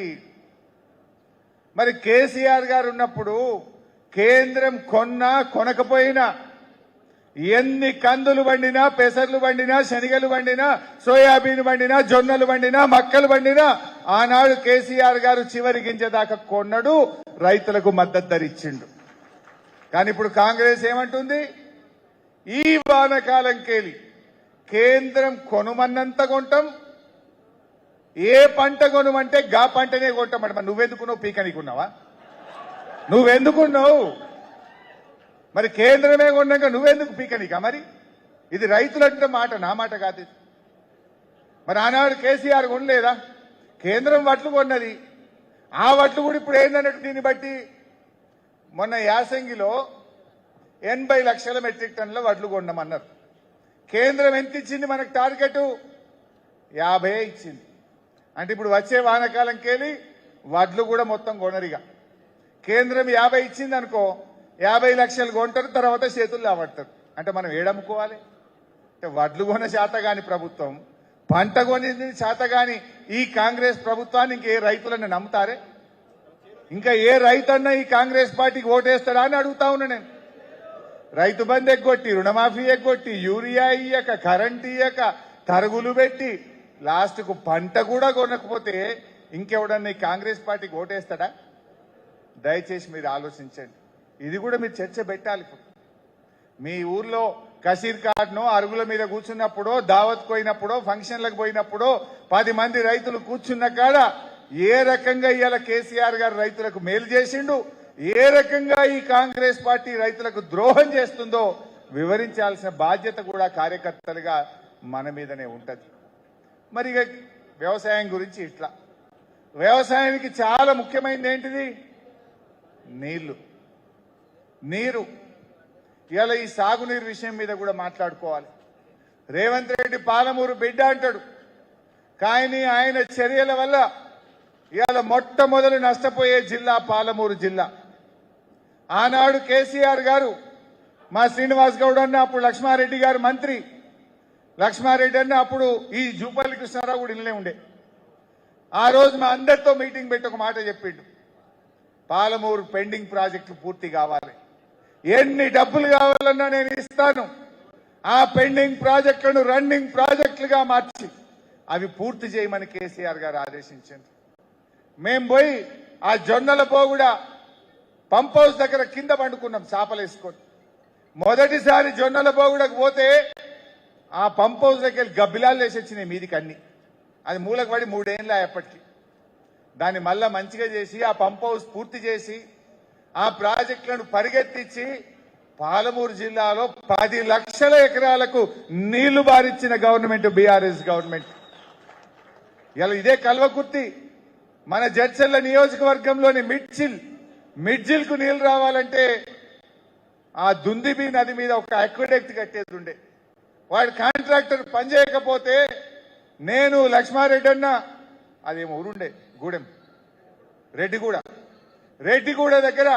మరి కేసీఆర్ గారు ఉన్నప్పుడు కేంద్రం కొన్నా కొనకపోయినా ఎన్ని కందులు వండినా, పెసర్లు వండినా, శనగలు వండినా, సోయాబీన్ వండినా, జొన్నలు వండినా, మక్కలు వండినా ఆనాడు కేసీఆర్ గారు చివరి గింజ దాకా కొన్నడు, రైతులకు మద్దతు ధర ఇచ్చిండు. కానీ ఇప్పుడు కాంగ్రెస్ ఏమంటుంది, ఈ వానకాలంకెళ్ళి కేంద్రం కొనుమన్నంత కొంటాం, ఏ పంట కొనుమంటే గా పంటనే కొంటామంట. మరి నువ్వెందుకున్నావు? పీకనికున్నావా? నువ్వెందుకున్నావు? మరి కేంద్రమే కొన్నాక నువ్వెందుకు పీకనికా? మరి ఇది రైతులంటే మాట, నా మాట కాదు. మరి ఆనాడు కేసీఆర్ కొనలేదా? కేంద్రం వడ్లు కొన్నది, ఆ వడ్లు కూడా ఇప్పుడు ఏందన్నట్టు దీన్ని బట్టి మొన్న యాసంగిలో 80 లక్షల మెట్రిక్ టన్నుల వడ్లు కొన్నామన్నారు. కేంద్రం ఎంత ఇచ్చింది మనకు? టార్గెట్ 50 ఇచ్చింది. అంటే ఇప్పుడు వచ్చే వానకాలంకెళ్ళి వడ్లు కూడా మొత్తం కొనరిగా. కేంద్రం 50 ఇచ్చింది అనుకో, 50 లక్షలు కొంటారు, తర్వాత చేతులు లావడతారు. అంటే మనం ఏడమ్ముకోవాలి? అంటే వడ్లు కొన శాతగాని ప్రభుత్వం, పంట కొని శాతగాని ఈ కాంగ్రెస్ ప్రభుత్వాన్ని ఇంకే రైతులను నమ్ముతారే? ఇంకా ఏ రైతన్నా ఈ కాంగ్రెస్ పార్టీకి ఓటేస్తాడా అని అడుగుతా ఉన్నా నేను. రైతు బంధు ఎగ్గొట్టి, రుణమాఫీ ఎగ్గొట్టి, యూరియా ఇయ్యక, కరెంట్ ఇయ్యక, తరుగులు పెట్టి లాస్ట్కు పంట కూడా కొనకపోతే ఇంకెవడన్నా ఈ కాంగ్రెస్ పార్టీకి ఓటేస్తాడా? దయచేసి మీరు ఆలోచించండి. ఇది కూడా మీరు చర్చ పెట్టాలి. మీ ఊర్లో కసీర్ కార్డునో అరుగుల మీద కూర్చున్నప్పుడో దావత్ పోయినప్పుడో ఫంక్షన్లకు పోయినప్పుడో 10 మంది రైతులు కూర్చున్న కాడ ఏ రకంగా ఇవాళ కేసీఆర్ గారు రైతులకు మేలు చేసిండు, ఏ రకంగా ఈ కాంగ్రెస్ పార్టీ రైతులకు ద్రోహం చేస్తుందో వివరించాల్సిన బాధ్యత కూడా కార్యకర్తలుగా మన మీదనే ఉంటది. మరి ఇక వ్యవసాయం గురించి ఇట్లా, వ్యవసాయానికి చాలా ముఖ్యమైనది ఏంటిది? నీరు. ఇవాళ ఈ సాగునీరు విషయం మీద కూడా మాట్లాడుకోవాలి. రేవంత్ రెడ్డి పాలమూరు బిడ్డ అంటాడు, కానీ ఆయన చర్యల వల్ల ఇవాళ మొట్టమొదలు నష్టపోయే జిల్లా పాలమూరు జిల్లా. ఆనాడు కేసీఆర్ గారు, మా శ్రీనివాస్ గౌడ్ అన్న అప్పుడు లక్ష్మారెడ్డి గారు మంత్రి, లక్ష్మారెడ్డి అన్న అప్పుడు ఈ జూపల్లి కృష్ణారావు కూడా ఇల్లే ఉండే. ఆ రోజు మా అందరితో మీటింగ్ పెట్టి ఒక మాట చెప్పిండు, పాలమూరు పెండింగ్ ప్రాజెక్టులు పూర్తి కావాలి, ఎన్ని డబ్బులు కావాలన్నా నేను ఇస్తాను, ఆ పెండింగ్ ప్రాజెక్టులను రన్నింగ్ ప్రాజెక్టులుగా మార్చి అవి పూర్తి చేయమని కేసీఆర్ గారు ఆదేశించారు. మేం పోయి ఆ జొన్నల పోగుడ పంప్ హౌస్ దగ్గర కింద పండుకున్నాం చాపలేసుకొని. మొదటిసారి జొన్నల పోగుడకు పోతే ఆ పంప్ హౌస్ దగ్గర గబ్బిలాలు వేసి వచ్చినాయి మీదికి అన్ని. అది మూలకు పడి 3 ఏళ్ళు అప్పటికి. దాన్ని మళ్ళా మంచిగా చేసి ఆ పంప్ హౌస్ పూర్తి చేసి ఆ ప్రాజెక్టులను పరిగెత్తించి పాలమూరు జిల్లాలో 10 లక్షల ఎకరాలకు నీళ్లు బారిచ్చిన గవర్నమెంట్ బీఆర్ఎస్ గవర్నమెంట్. ఇలా ఇదే కల్వకుర్తి మన జడ్చర్ల నియోజకవర్గంలోని మిడ్జిల్ కు నీళ్లు రావాలంటే ఆ దుందిబి నది మీద ఒక అక్విడక్ట్ కట్టేది ఉండే. వాడు కాంట్రాక్టర్ పనిచేయకపోతే నేను లక్ష్మారెడ్డి అన్న, అదేమో ఊరుండే గూడెం రెడ్డిగూడ దగ్గర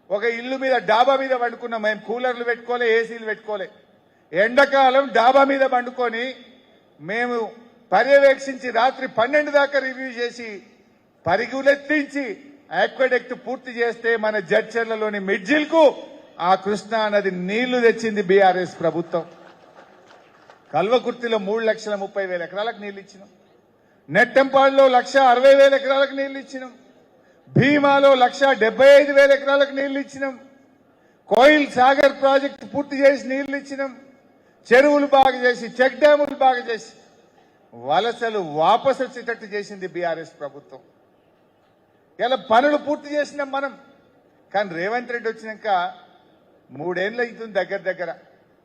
ఒక ఇల్లు మీద డాబా మీద పండుకున్నాం. మేము కూలర్లు పెట్టుకోలే, ఏసీలు పెట్టుకోలే. ఎండాకాలం డాబా మీద పండుకొని మేము పర్యవేక్షించి రాత్రి 12 దాకా రివ్యూ చేసి పరిగులెత్తించి ఆక్వాడక్ట్ పూర్తి చేస్తే మన జడ్చర్లలోని మిడ్జిల్ కు ఆ కృష్ణా నది నీళ్లు తెచ్చింది బీఆర్ఎస్ ప్రభుత్వం. కల్వకుర్తిలో 3,30,000 ఎకరాలకు నీళ్లు ఇచ్చినాం. నెట్టెంపాడులో 1,60,000 ఎకరాలకు నీళ్లు ఇచ్చినాం. భీమాలో 1,75,000 ఎకరాలకు నీళ్లు ఇచ్చినాం. కోయిల్ సాగర్ ప్రాజెక్టు పూర్తి చేసి నీళ్లు ఇచ్చినాం. చెరువులు బాగా చేసి, చెక్ డ్యాములు బాగా చేసి వలసలు వాపసు వచ్చేటట్టు చేసింది బీఆర్ఎస్ ప్రభుత్వం. ఇలా పనులు పూర్తి చేసినాం మనం. కానీ రేవంత్ రెడ్డి వచ్చినాక 3 ఏళ్ళు అవుతుంది దగ్గర.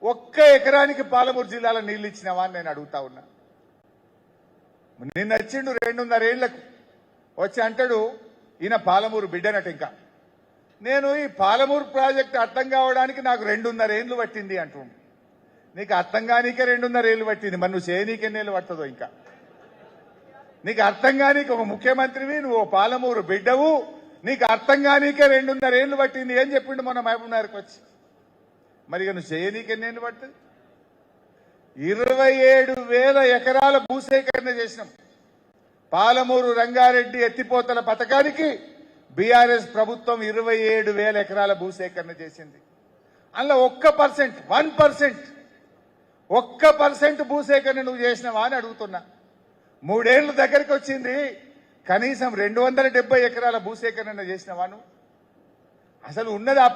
ఒక్క ఎకరానికి పాలమూరు జిల్లాలో నీళ్లు ఇచ్చినావా అని నేను అడుగుతా ఉన్నా. నిన్న వచ్చిండు 2.5 ఏళ్లకు వచ్చి అంటాడు ఈయన పాలమూరు బిడ్డనట. ఇంకా నేను ఈ పాలమూరు ప్రాజెక్టు అర్థం కావడానికి నాకు 2.5 ఏళ్లు పట్టింది అంటుండు. నీకు అర్థం కానీకే 2.5 ఏళ్లు పట్టింది, మరి నువ్వు చేయనీకి ఎన్నేళ్ళు పడుతుందో. ఇంకా నీకు అర్థం కానీకి ఒక ముఖ్యమంత్రివి, నువ్వు పాలమూరు బిడ్డవు, నీకు అర్థం కానీకే 2.5 ఏళ్లు పట్టింది ఏం చెప్పిండు మన మహబూబ్ నగర్కి వచ్చి. మరి ఇక నువ్వు చేయనీకి ఎన్నేళ్ళు పడుతుంది? 27,000 ఎకరాల భూసేకరణ చేసినాం. పాలమూరు రంగారెడ్డి ఎత్తిపోతల పథకానికి బీఆర్ఎస్ ప్రభుత్వం 27,000 ఎకరాల భూసేకరణ చేసింది. అందులో 1% భూసేకరణ నువ్వు చేసినావా అని అడుగుతున్నా. 3 ఏళ్ల దగ్గరికి వచ్చింది, కనీసం 270 ఎకరాల భూసేకరణ చేసినావా నువ్వు? అసలు ఉన్నది ఆ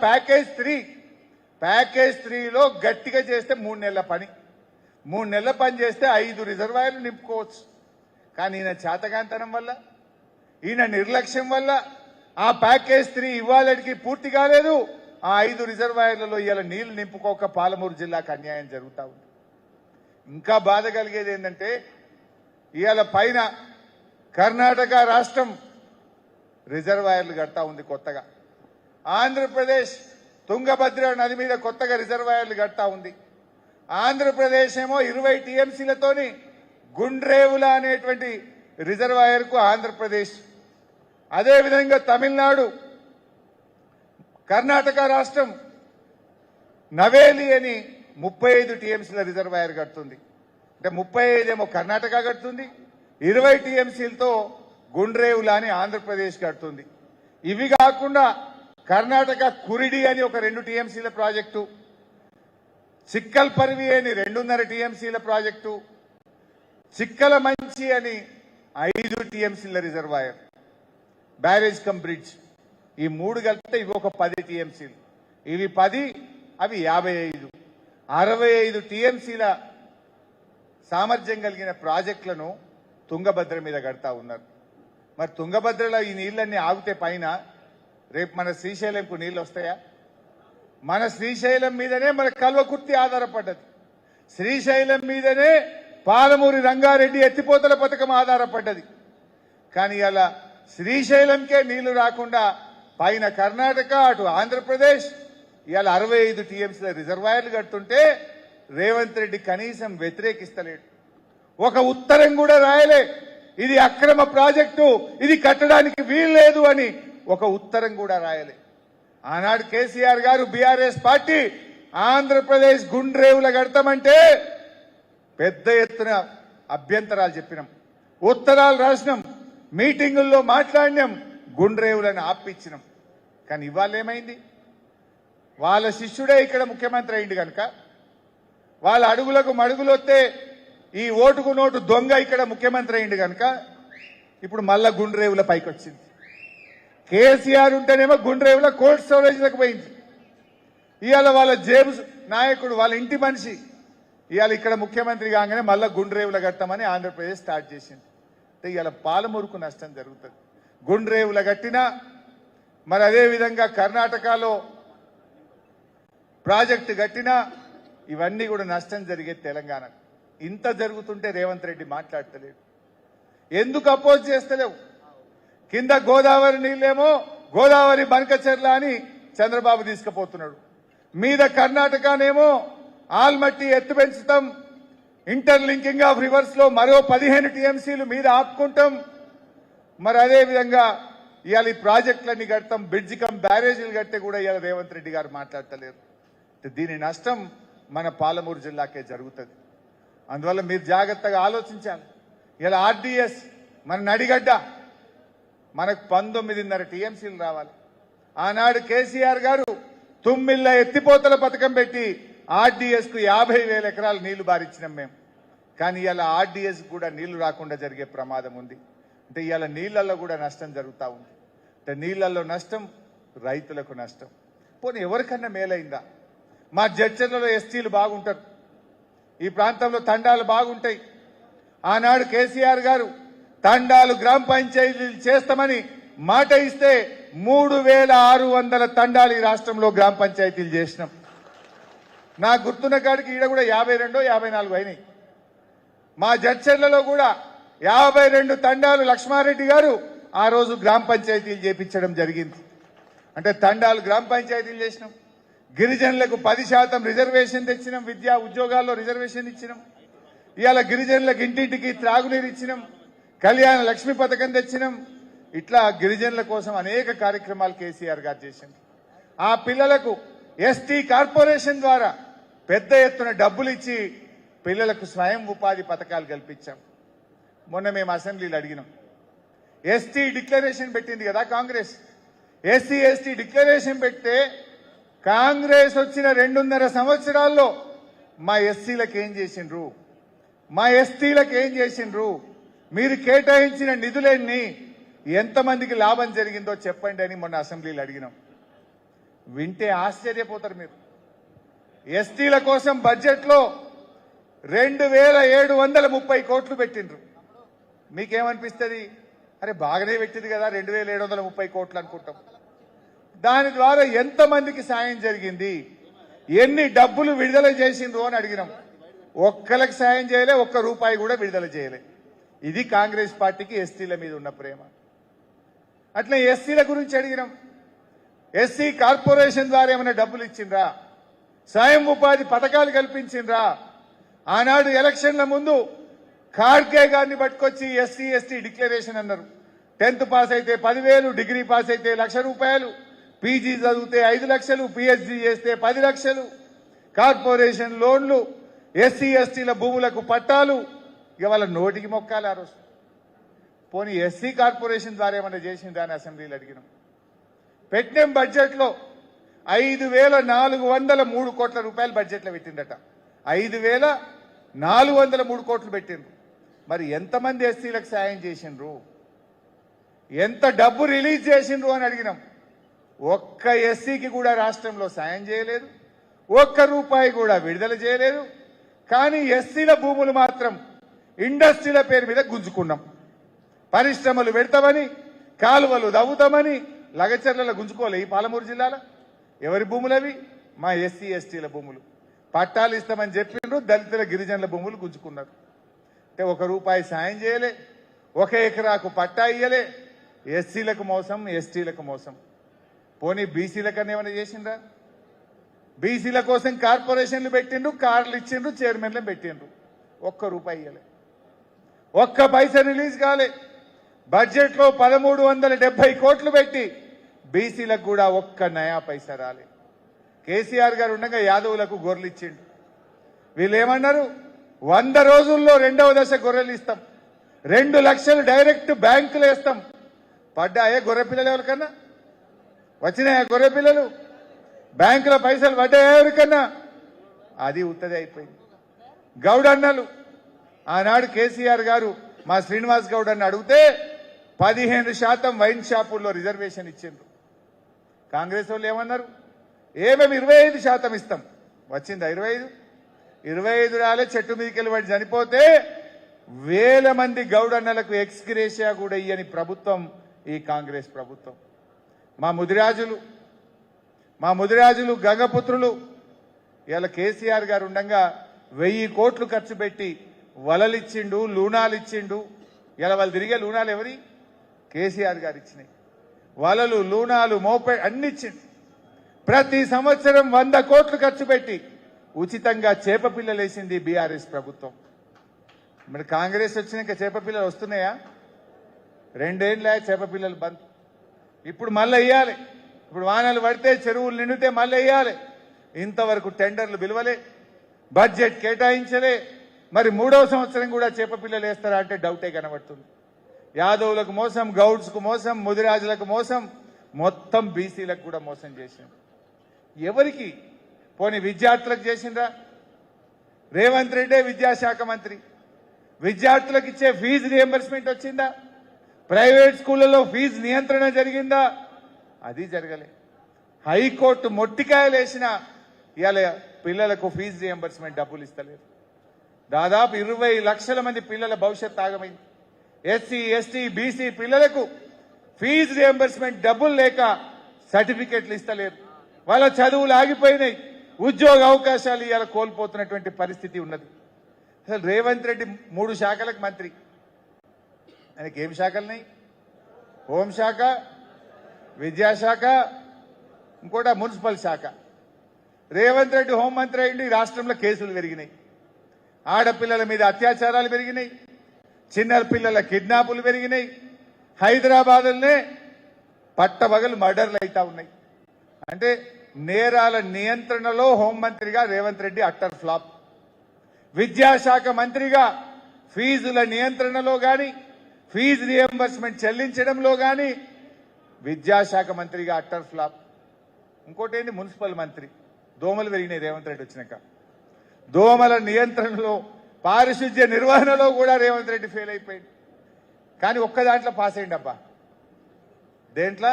ప్యాకేజ్ 3లో గట్టిగా చేస్తే 3 నెలల పని. 3 నెలల పని చేస్తే 5 రిజర్వాయర్లు నింపుకోవచ్చు. కానీ ఈయన చేతగాంతనం వల్ల, ఈయన నిర్లక్ష్యం వల్ల ఆ ప్యాకేజ్ 3 ఇవాళకి పూర్తి కాలేదు. ఆ 5 రిజర్వాయర్లలో ఇవాళ నీళ్లు నింపుకోక పాలమూరు జిల్లాకు అన్యాయం జరుగుతా ఉంది. ఇంకా బాధ కలిగేది ఏంటంటే ఇవాళ పైన కర్ణాటక రాష్ట్రం రిజర్వాయర్లు కడతా ఉంది కొత్తగా. ఆంధ్రప్రదేశ్ తుంగభద్ర నది మీద కొత్తగా రిజర్వాయర్లు కడతా ఉంది. ఆంధ్రప్రదేశ్ ఏమో 20 టీఎంసీలతోని గుండ్రేవుల అనేటువంటి రిజర్వాయర్ కు ఆంధ్రప్రదేశ్, అదేవిధంగా తమిళనాడు, కర్ణాటక రాష్ట్రం నవేలి అని 35 టీఎంసీల రిజర్వాయర్ కడుతుంది. అంటే 35 ఏమో కర్ణాటక కడుతుంది, 20 టీఎంసీలతో గుండ్రేవుల అని ఆంధ్రప్రదేశ్ కడుతుంది. ఇవి కాకుండా కర్ణాటక కురిడి అని ఒక 2 టీఎంసీల ప్రాజెక్టు, చిక్కల్ పర్వి అని 2.5 టీఎంసీల ప్రాజెక్టు, చిక్కల మంచి అని 5 టీఎంసీల రిజర్వాయర్, బ్యారేజ్ కమ్ బ్రిడ్జ్. ఈ 3 కలిపితే ఇవి ఒక 10 టీఎంసీలు. ఇవి 10, అవి 55. 65 టీఎంసీల సామర్థ్యం కలిగిన ప్రాజెక్టులను తుంగభద్ర మీద కడతా ఉన్నారు. మరి తుంగభద్రలో ఈ నీళ్ళన్నీ ఆగితే పైన రేపు మన శ్రీశైలంకు నీళ్ళు వస్తాయా? మన శ్రీశైలం మీదనే మన కల్వకుర్తి ఆధారపడ్డది. శ్రీశైలం మీదనే పాలమూరి రంగారెడ్డి ఎత్తిపోతల పథకం ఆధారపడ్డది. కానీ అలా శ్రీశైలంకే నీళ్లు రాకుండా పైన కర్ణాటక, అటు ఆంధ్రప్రదేశ్ ఇవాళ 65 టీఎంసీల రిజర్వాయర్లు కడుతుంటే రేవంత్ రెడ్డి కనీసం వ్యతిరేకిస్తలేడు. ఒక ఉత్తరం కూడా రాయలే, ఇది అక్రమ ప్రాజెక్టు, ఇది కట్టడానికి వీల్లేదు అని ఒక ఉత్తరం కూడా రాయలే. ఆనాడు కేసీఆర్ గారు బీఆర్ఎస్ పార్టీ ఆంధ్రప్రదేశ్ గుండ్రేవుల కడతామంటే పెద్ద ఎత్తున అభ్యంతరాలు చెప్పినాం, ఉత్తరాలు రాసినాం, మీటింగుల్లో మాట్లాడినాం, గుండ్రేవులను ఆపిచ్చినాం. కానీ ఇవాళ ఏమైంది? వాళ్ళ శిష్యుడే ఇక్కడ ముఖ్యమంత్రి అయింది కనుక, వాళ్ళ అడుగులకు మడుగులొస్తే ఈ ఓటుకు నోటు దొంగ ఇక్కడ ముఖ్యమంత్రి అయింది కనుక ఇప్పుడు మళ్ళా గుండ్రేవుల పైకి వచ్చింది. కేసీఆర్ ఉంటేనేమో గుండ్రేవుల కోల్డ్ స్టోరేజ్లకు పోయింది. ఇవాళ వాళ్ళ జేబు నాయకుడు, వాళ్ళ ఇంటి మనిషి ఇవాళ ఇక్కడ ముఖ్యమంత్రి కాగానే మళ్ళా గుండ్రేవుల కట్టమని ఆంధ్రప్రదేశ్ స్టార్ట్ చేసింది. అంటే ఇవాళ పాలమూరుకు నష్టం జరుగుతుంది. గుండ్రేవుల కట్టినా, మరి అదేవిధంగా కర్ణాటకలో ప్రాజెక్టు కట్టినా ఇవన్నీ కూడా నష్టం జరిగే తెలంగాణ. ఇంత జరుగుతుంటే రేవంత్ రెడ్డి మాట్లాడతలేడు. ఎందుకు అపోజ్ చేస్తలేవు? కింద గోదావరి నీళ్ళేమో గోదావరి బంకచెర్ల అని చంద్రబాబు తీసుకుపోతున్నాడు, మీద కర్ణాటకనేమో ఆల్మట్టి ఎత్తు పెంచుతాం, ఇంటర్లింకింగ్ ఆఫ్ రివర్స్ లో మరో 15 టీఎంసీలు మీద ఆపుకుంటాం. మరి అదేవిధంగా ఇవాళ ఈ ప్రాజెక్టులన్నీ కడతాం, బ్రిడ్జి కమ్ బ్యారేజీలు కడితే కూడా ఇవాళ రేవంత్ రెడ్డి గారు మాట్లాడతలేరు. దీని నష్టం మన పాలమూరు జిల్లాకే జరుగుతుంది. అందువల్ల మీరు జాగ్రత్తగా ఆలోచించాలి. ఇలా ఆర్డీఎస్ మన నడిగడ్డ, మనకు 19.5 టీఎంసీలు రావాలి. ఆనాడు కేసీఆర్ గారు తుమ్మిళ్ళ ఎత్తిపోతల పథకం పెట్టి ఆర్డీఎస్ కు 50,000 ఎకరాలు నీళ్లు బారిచ్చినాం మేము. కానీ ఇలా ఆర్డీఎస్ కూడా నీళ్లు రాకుండా జరిగే ప్రమాదం ఉంది. అంటే ఇవాళ నీళ్లలో కూడా నష్టం జరుగుతూ ఉంది. అంటే నీళ్లలో నష్టం, రైతులకు నష్టం. పోనీ ఎవరికన్నా మేలైందా? మా జడ్చర్లలో ఎస్టీలు బాగుంటారు, ఈ ప్రాంతంలో తండాలు బాగుంటాయి. ఆనాడు కేసీఆర్ గారు తండాలు గ్రామ పంచాయతీలు చేస్తామని మాట ఇస్తే 3,600 తండాలు ఈ రాష్ట్రంలో గ్రామ పంచాయతీలు చేసినాం. నాకు గుర్తున్న కాడికి ఈడ కూడా 52, 54 అయినాయి. మా జడ్చర్లలో కూడా 52 తండాలు లక్ష్మారెడ్డి గారు ఆ రోజు గ్రామ పంచాయతీలు చేపించడం జరిగింది. అంటే తండాలు గ్రామ పంచాయతీలు చేసినాం. గిరిజనులకు 10% రిజర్వేషన్ తెచ్చినాం, విద్యా ఉద్యోగాల్లో రిజర్వేషన్ ఇచ్చినాం. ఇవాళ గిరిజనులకు ఇంటింటికి త్రాగునీరు ఇచ్చినాం, కళ్యాణ లక్ష్మి పథకం తెచ్చినాం. ఇట్లా గిరిజనుల కోసం అనేక కార్యక్రమాలు కేసీఆర్ గారు చేసింది. ఆ పిల్లలకు ఎస్టీ కార్పొరేషన్ ద్వారా పెద్ద ఎత్తున డబ్బులు ఇచ్చి పిల్లలకు స్వయం ఉపాధి పథకాలు కల్పించాం. మొన్న మేము అసెంబ్లీలో అడిగినాం, ఎస్టీ డిక్లరేషన్ పెట్టింది కదా కాంగ్రెస్. ఎస్సీ ఎస్టీ డిక్లరేషన్ పెడితే కాంగ్రెస్ వచ్చిన 2.5 సంవత్సరాల్లో మా ఎస్సీలకు ఏం చేసిండ్రు, మా ఎస్టీలకు ఏం చేసిండ్రు, మీరు కేటాయించిన నిధులన్నీ ఎంతమందికి లాభం జరిగిందో చెప్పండి అని మొన్న అసెంబ్లీలో అడిగినాం. వింటే ఆశ్చర్యపోతారు మీరు. ఎస్టీల కోసం బడ్జెట్లో 2,730 కోట్లు పెట్టిండ్రు. మీకేమనిపిస్తుంది? అరే బాగానే పెట్టింది కదా 2,730 కోట్లు అనుకుంటాం. దాని ద్వారా ఎంతమందికి సాయం జరిగింది, ఎన్ని డబ్బులు విడుదల చేసిండ్రు అని అడిగినాం. ఒక్కరికి సాయం చేయలే, ₹1 కూడా విడుదల చేయలే. ఇది కాంగ్రెస్ పార్టీకి ఎస్టీల మీద ఉన్న ప్రేమ. అట్లా ఎస్సీల గురించి అడిగినాం, ఎస్సీ కార్పొరేషన్ ద్వారా ఏమైనా డబ్బులు ఇచ్చిండ్రా, స్వయం ఉపాధి పథకాలు కల్పించిండ్రా? ఆనాడు ఎలక్షన్ల ముందు ఖార్గే గారిని పట్టుకొచ్చి ఎస్సీ ఎస్టీ డిక్లరేషన్ అన్నారు. 10th పాస్ అయితే 10,000, డిగ్రీ పాస్ అయితే ₹1,00,000, పీజీ చదివితే 5 లక్షలు, పిహెచ్డీ చేస్తే 10 లక్షలు, కార్పొరేషన్ లోన్లు, ఎస్సీ ఎస్టీల భూములకు పట్టాలు. ఇక వాళ్ళ నోటికి మొక్కాలి ఆ రోజు. పోనీ ఎస్సీ కార్పొరేషన్ ద్వారా ఏమైనా చేసిందా అని అసెంబ్లీలో అడిగినాం. పెట్టిన బడ్జెట్లో 5,403 కోట్ల రూపాయలు బడ్జెట్లో పెట్టిండట. 5,403 కోట్లు పెట్టిండ్రు. మరి ఎంతమంది ఎస్సీలకు సాయం చేసిండ్రు, ఎంత డబ్బు రిలీజ్ చేసిండ్రు అని అడిగినాం. ఒక్క ఎస్సీకి కూడా రాష్ట్రంలో సాయం చేయలేదు, ఒక్క రూపాయి కూడా విడుదల చేయలేదు. కానీ ఎస్సీల భూములు మాత్రం ఇండస్ట్రీల పేరు మీద గుంజుకున్నాం. పరిశ్రమలు పెడతామని, కాలువలు దవ్వుతామని లగచర్లలో గుంజుకోలే. ఈ పాలమూరు జిల్లాలో ఎవరి భూములు అవి? మా ఎస్సీ ఎస్టీల భూములు. పట్టాలు ఇస్తామని చెప్పిండ్రు, దళితుల గిరిజనుల భూములు గుంజుకున్నారు. అంటే ఒక రూపాయి సాయం చేయలే, ఒక ఎకరాకు పట్టా ఇయ్యలే. ఎస్సీలకు మోసం, ఎస్టీలకు మోసం. పోనీ బీసీలకన్నా ఏమైనా చేసిండ్రా? బీసీల కోసం కార్పొరేషన్లు పెట్టిండ్రు, కార్లు ఇచ్చిండ్రు, చైర్మన్లు పెట్టిండ్రు. ఒక్క రూపాయి ఇయ్యలే, ఒక్క పైసా రిలీజ్ కాలే. బడ్జెట్ లో 1370 కోట్లు పెట్టి బీసీలకు కూడా ఒక్క నయా పైసా రాలే. కేసీఆర్ గారు ఉండగా యాదవులకు గొర్రెలు ఇచ్చిండు. వీళ్ళు ఏమన్నారు? 100 రోజుల్లో 2వ దశ గొర్రెలు ఇస్తాం, 2 లక్షలు డైరెక్ట్ బ్యాంకులు వేస్తాం. పడ్డాయే గొర్రె పిల్లలు? ఎవరికన్నా వచ్చినాయా గొర్రె పిల్లలు? బ్యాంకుల పైసలు పడ్డాయా ఎవరికన్నా? అది ఉత్తది అయిపోయింది. గౌడన్నలు ఆనాడు కేసీఆర్ గారు మా శ్రీనివాస్ గౌడ్ అన్న అడిగితే 15% వైన్ షాపుల్లో రిజర్వేషన్ ఇచ్చిండ్రు. కాంగ్రెస్ వాళ్ళు ఏమన్నారు? ఏమేమి 25% ఇస్తాం. వచ్చిందా 25 రాలే. చెట్టు మీదకి వెళ్ళి వాడు చనిపోతే వేల మంది గౌడన్నలకు ఎక్స్గ్రేషియా కూడా ఇయ్యని ప్రభుత్వం ఈ కాంగ్రెస్ ప్రభుత్వం. మా ముదిరాజులు గంగపుత్రులు ఇలా కేసీఆర్ గారు ఉండగా 1000 కోట్లు ఖర్చు పెట్టి వలలిచ్చిండు, లూనాలు ఇచ్చిండు. ఇలా వాళ్ళు తిరిగే లూనాలు ఎవరి? కేసీఆర్ గారు ఇచ్చినాయి. వలలు, లూనాలు, మోపే అన్ని ఇచ్చిండు. ప్రతి సంవత్సరం 100 కోట్లు ఖర్చు పెట్టి ఉచితంగా చేప పిల్లలు వేసింది బీఆర్ఎస్ ప్రభుత్వం. మరి కాంగ్రెస్ వచ్చినాక చేప పిల్లలు వస్తున్నాయా? 2 ఏళ్ళే చేప పిల్లలు బంద్. ఇప్పుడు మళ్ళీ వేయాలి. ఇప్పుడు వానలు పడితే చెరువులు నిండితే మళ్ళీ వేయాలి. ఇంతవరకు టెండర్లు పిలవలే, బడ్జెట్ కేటాయించలే. మరి 3వ సంవత్సరం కూడా చేప పిల్లలు వేస్తారా అంటే డౌటే కనబడుతుంది. యాదవులకు మోసం, గౌడ్స్కు మోసం, ముదిరాజులకు మోసం, మొత్తం బీసీలకు కూడా మోసం చేసింది. ఎవరికి? పోనీ విద్యార్థులకు చేసిండ్రా? రేవంత్ రెడ్డే విద్యాశాఖ మంత్రి. విద్యార్థులకు ఇచ్చే ఫీజు రియంబర్స్మెంట్ వచ్చిందా? ప్రైవేట్ స్కూళ్లలో ఫీజు నియంత్రణ జరిగిందా? అది జరగలే. హైకోర్టు మొట్టికాయలు వేసిన ఇవాళ పిల్లలకు ఫీజు రియంబర్స్మెంట్ డబ్బులు ఇస్తలేదు. దాదాపు 20 లక్షల మంది పిల్లల భవిష్యత్ ఆగమైంది. ఎస్సీ, ఎస్టీ, బీసీ పిల్లలకు ఫీజు రియంబర్స్మెంట్ డబ్బులు లేక సర్టిఫికెట్లు ఇస్తలేరు. వాళ్ళ చదువులు ఆగిపోయినాయి. ఉద్యోగ అవకాశాలు ఇవాళ కోల్పోతున్నటువంటి పరిస్థితి ఉన్నది. అసలు రేవంత్ రెడ్డి 3 శాఖలకు మంత్రి. ఆయనకి ఏం శాఖలున్నాయి? హోంశాఖ, విద్యాశాఖ, ఇంకోట మున్సిపల్ శాఖ. రేవంత్ రెడ్డి హోంమంత్రి అయింది. రాష్ట్రంలో కేసులు పెరిగినాయి. ఆడపిల్లల మీద అత్యాచారాలు పెరిగినాయి. చిన్న పిల్లల కిడ్నాపులు పెరిగినాయి. హైదరాబాద్లోనే పట్టబగలు మర్డర్లు అవుతా ఉన్నాయి. అంటే నేరాల నియంత్రణలో హోంమంత్రిగా రేవంత్ రెడ్డి అట్టర్ ఫ్లాప్. విద్యాశాఖ మంత్రిగా ఫీజుల నియంత్రణలో గాని, ఫీజు రియంబర్స్మెంట్ చెల్లించడంలో గాని విద్యాశాఖ మంత్రిగా అట్టర్ ఫ్లాప్. ఇంకోటి ఏంటి? మున్సిపల్ మంత్రి. దోమలు పెరిగినాయి రేవంత్ రెడ్డి వచ్చినాక. దోమల నియంత్రణలో, పారిశుద్ధ్య నిర్వహణలో కూడా రేవంత్ రెడ్డి ఫెయిల్ అయిపోయింది. కానీ ఒక్క దాంట్లో పాస్ అయ్యింది అబ్బా. దేంట్లో?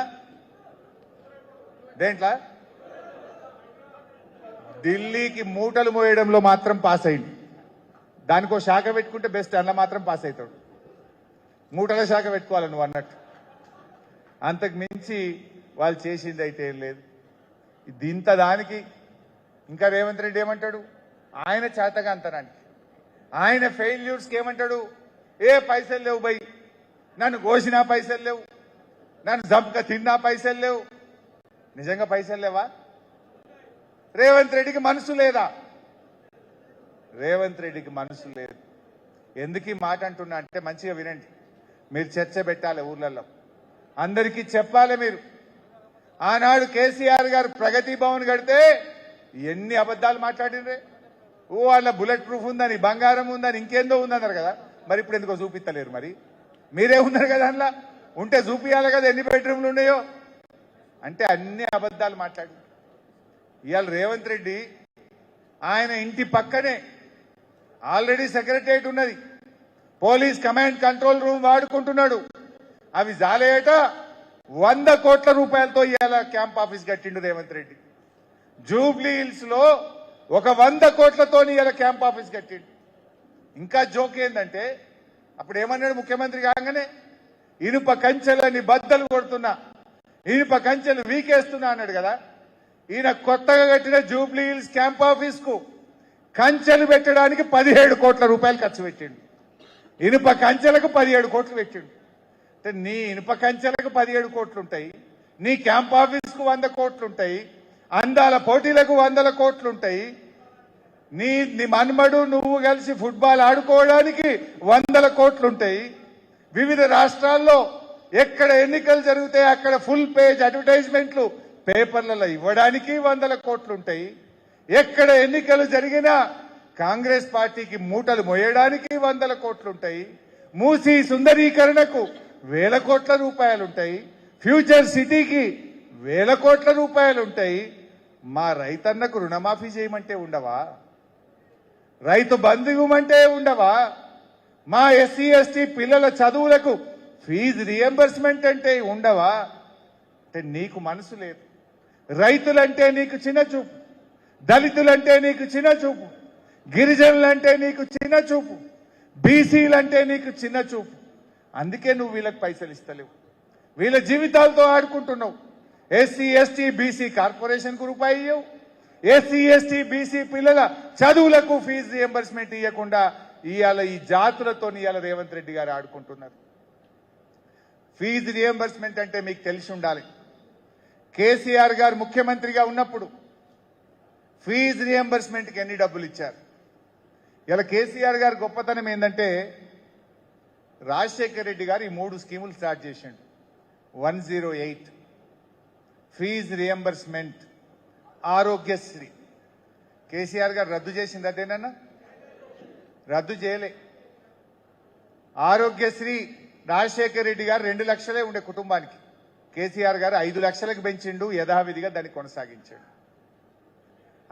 ఢిల్లీకి మూటలు మోయడంలో మాత్రం పాస్ అయింది. దానికో శాఖ పెట్టుకుంటే బెస్ట్. అందులో మాత్రం పాస్ అవుతాడు. మూటల శాఖ పెట్టుకోవాలి నువ్వు అన్నట్టు. అంతకు మించి వాళ్ళు చేసింది అయితే ఏం లేదు. దీంత దానికి ఇంకా రేవంత్ రెడ్డి ఏమంటాడు? ఆయన చేతగా అంతనానికి, ఆయన ఫెయిల్యూర్స్కి ఏమంటాడు? ఏ పైసలు లేవు బై, నన్ను కోసినా పైసలు లేవు, నన్ను జంపక తిన్నా పైసలు లేవు. నిజంగా పైసలు లేవా? రేవంత్ రెడ్డికి మనసు లేదా? రేవంత్ రెడ్డికి మనసు లేదు. ఎందుకు ఈ మాట అంటున్నా అంటే మంచిగా వినండి. మీరు చర్చ పెట్టాలి, ఊర్లలో అందరికీ చెప్పాలి. మీరు ఆనాడు కేసీఆర్ గారు ప్రగతి భవన్ కడితే ఎన్ని అబద్ధాలు మాట్లాడినరే. వాళ్ళ బుల్లెట్ ప్రూఫ్ ఉందని, బంగారం ఉందని, ఇంకేందో ఉందన్నారు కదా. మరి ఇప్పుడు ఎందుకో చూపిస్తలేరు? మరి మీరే ఉన్నారు కదా అందులో, ఉంటే చూపియాలి కదా ఎన్ని బెడ్రూమ్లు ఉన్నాయో. అంటే అన్ని అబద్ధాలు మాట్లాడి ఇవాళ రేవంత్ రెడ్డి ఆయన ఇంటి పక్కనే ఆల్రెడీ సెక్రటరియట్ ఉన్నది, పోలీస్ కమాండ్ కంట్రోల్ రూమ్ వాడుకుంటున్నాడు. అవి జాలేయట 100 కోట్ల రూపాయలతో ఇవాళ క్యాంప్ ఆఫీస్ కట్టిండు రేవంత్ రెడ్డి. జూబ్లీ హిల్స్ లో ఒక 100 కోట్లతోని ఇలా క్యాంప్ ఆఫీస్ కట్టిండు. ఇంకా జోక్ ఏంటంటే అప్పుడు ఏమన్నాడు ముఖ్యమంత్రి కాగానే, ఇనుప కంచెలని బద్దలు కొడుతున్నా, ఇనుప కంచెలు వీకేస్తున్నా అన్నాడు కదా. ఈయన కొత్తగా కట్టిన జూబ్లీ హిల్స్ క్యాంప్ ఆఫీస్ కు కంచెలు పెట్టడానికి 17 కోట్ల రూపాయలు ఖర్చు పెట్టిండు. ఇనుప కంచెలకు 17 కోట్లు పెట్టిండు. అంటే నీ ఇనుప కంచెలకు 17 కోట్లు ఉంటాయి, నీ క్యాంప్ ఆఫీస్ కు 100 కోట్లు ఉంటాయి, అందాల పోటీలకు 100 కోట్లు ఉంటాయి, నీ మన్మడు నువ్వు కలిసి ఫుట్బాల్ ఆడుకోవడానికి 100 కోట్లు ఉంటాయి. వివిధ రాష్ట్రాల్లో ఎక్కడ ఎన్నికలు జరిగితే అక్కడ ఫుల్ పేజ్ అడ్వర్టైజ్మెంట్లు పేపర్లలో ఇవ్వడానికి 100 కోట్లు ఉంటాయి. ఎక్కడ ఎన్నికలు జరిగినా కాంగ్రెస్ పార్టీకి మూటలు మోయడానికి 100 కోట్లు ఉంటాయి. మూసీ సుందరీకరణకు 1000 కోట్ల రూపాయలు ఉంటాయి. ఫ్యూచర్ సిటీకి 1000 కోట్ల రూపాయలు ఉంటాయి. మా రైతన్నకు రుణమాఫీ చేయమంటే ఉండవా? రైతు బంధు ఇవ్వమంటే ఉండవా? మా ఎస్సీ ఎస్టీ పిల్లల చదువులకు ఫీజు రియంబర్స్మెంట్ అంటే ఉండవా? అంటే నీకు మనసు లేదు. రైతులంటే నీకు చిన్న చూపు, దళితులంటే నీకు చిన్న చూపు, గిరిజనులంటే నీకు చిన్న చూపు, బీసీలంటే నీకు చిన్న చూపు. అందుకే నువ్వు వీళ్ళకి పైసలు ఇస్తలేవు, వీళ్ళ జీవితాలతో ఆడుకుంటున్నావు. ఎస్సీ ఎస్టీ బీసీ కార్పొరేషన్ కు రూపాయి ఇవ్వవు. ఎస్సీ ఎస్టీ బీసీ పిల్లల చదువులకు ఫీజు రియంబర్స్మెంట్ ఇవ్వకుండా ఇవాళ ఈ జాతులతో ఇవాళ రేవంత్ రెడ్డి గారు ఆడుకుంటున్నారు. ఫీజు రియంబర్స్మెంట్ అంటే మీకు తెలిసి ఉండాలి. కేసీఆర్ గారు ముఖ్యమంత్రిగా ఉన్నప్పుడు ఫీజు రియంబర్స్మెంట్కి ఎన్ని డబ్బులు ఇచ్చారు? ఇలా కేసీఆర్ గారు గొప్పతనం ఏంటంటే రాజశేఖర్ రెడ్డి గారు ఈ 3 స్కీములు స్టార్ట్ చేసిండు. 108 ఫీజు రియంబర్స్మెంట్, ఆరోగ్యశ్రీ. కేసీఆర్ గారు రద్దు చేసింది అదేనన్నా? రద్దు చేయలే. ఆరోగ్యశ్రీ రాజశేఖర్ రెడ్డి గారు 2 లక్షలే ఉండే కుటుంబానికి, కేసీఆర్ గారు 5 లక్షలకు పెంచిండు, యథావిధిగా దాన్ని కొనసాగించాడు.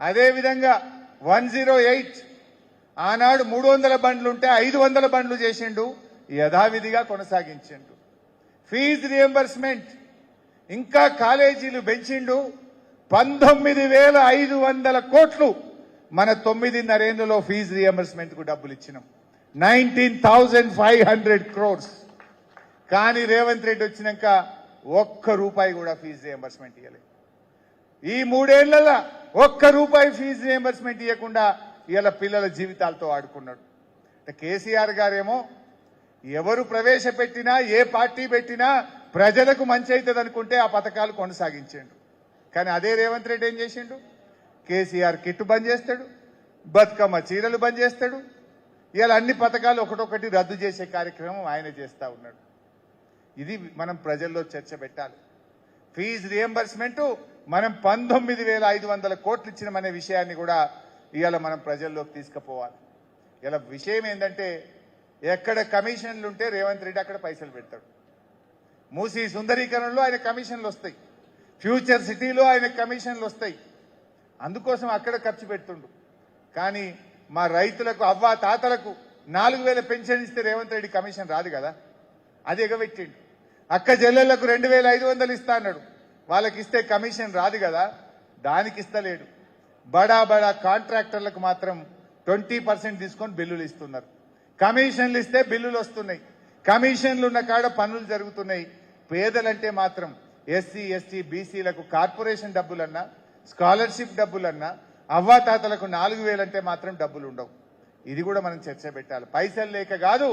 అదేవిధంగా 108 ఆనాడు 300 బండ్లు ఉంటే 500 బండ్లు చేసిండు, యథావిధిగా కొనసాగించిండు. ఫీజు రియంబర్స్మెంట్ ఇంకా కాలేజీలు పెంచిండు. 19,500 కోట్లు మన 9.5 ఏళ్లలో ఫీజు రియంబర్స్మెంట్ కు డబ్బులు ఇచ్చినాం. 19,500 crores. కానీ రేవంత్ రెడ్డి వచ్చినాక ₹1 కూడా ఫీజు రియంబర్స్మెంట్ ఇవ్వలేదు. ఈ 3 ఏళ్లలో ₹1 ఫీజు రియంబర్స్మెంట్ ఇవ్వకుండా ఇవాళ పిల్లల జీవితాలతో ఆడుకున్నాడు. కేసీఆర్ గారేమో ఎవరు ప్రవేశపెట్టినా ఏ పార్టీ పెట్టినా ప్రజలకు మంచి అవుతుంది అనుకుంటే ఆ పథకాలు కొనసాగించాడు. కానీ అదే రేవంత్ రెడ్డి ఏం చేసిండు? కేసీఆర్ కిట్టు బంద్ చేస్తాడు, బతుకమ్మ చీరలు బంద్ చేస్తాడు. ఇవాళ అన్ని పథకాలు ఒకటొకటి రద్దు చేసే కార్యక్రమం ఆయన చేస్తా ఉన్నాడు. ఇది మనం ప్రజల్లో చర్చ పెట్టాలి. ఫీజు రియంబర్స్మెంట్ మనం 19,500 కోట్లు ఇచ్చినామనే విషయాన్ని కూడా ఇవాళ మనం ప్రజల్లోకి తీసుకుపోవాలి. ఇలా విషయం ఏంటంటే ఎక్కడ కమిషన్లు ఉంటే రేవంత్ రెడ్డి అక్కడ పైసలు పెడతాడు. మూసీ సుందరీకరణలో ఆయన కమిషన్లు వస్తాయి, ఫ్యూచర్ సిటీలో ఆయన కమిషన్లు వస్తాయి. అందుకోసం అక్కడ ఖర్చు పెడుతుండు. కానీ మా రైతులకు అవ్వా తాతలకు 4,000 పెన్షన్ ఇస్తే రేవంత్ రెడ్డి కమిషన్ రాదు కదా, అది ఎగబెట్టిండు. అక్క చెల్లెళ్లకు 2,500 ఇస్తా అన్నాడు, వాళ్ళకి ఇస్తే కమిషన్ రాదు కదా, దానికి ఇస్తలేడు. బడా బడా కాంట్రాక్టర్లకు మాత్రం 20% తీసుకొని బిల్లులు ఇస్తున్నారు. కమిషన్లు ఇస్తే బిల్లులు వస్తున్నాయి, కమిషన్లు ఉన్న కాడ పనులు జరుగుతున్నాయి. పేదలంటే మాత్రం ఎస్సీ ఎస్టీ బీసీలకు కార్పొరేషన్ డబ్బులన్నా, స్కాలర్షిప్ డబ్బులన్నా, అవ్వాతాతలకు 4,000 అంటే మాత్రం డబ్బులు ఉండవు. ఇది కూడా మనం చర్చ పెట్టాలి. పైసలు లేక కాదు,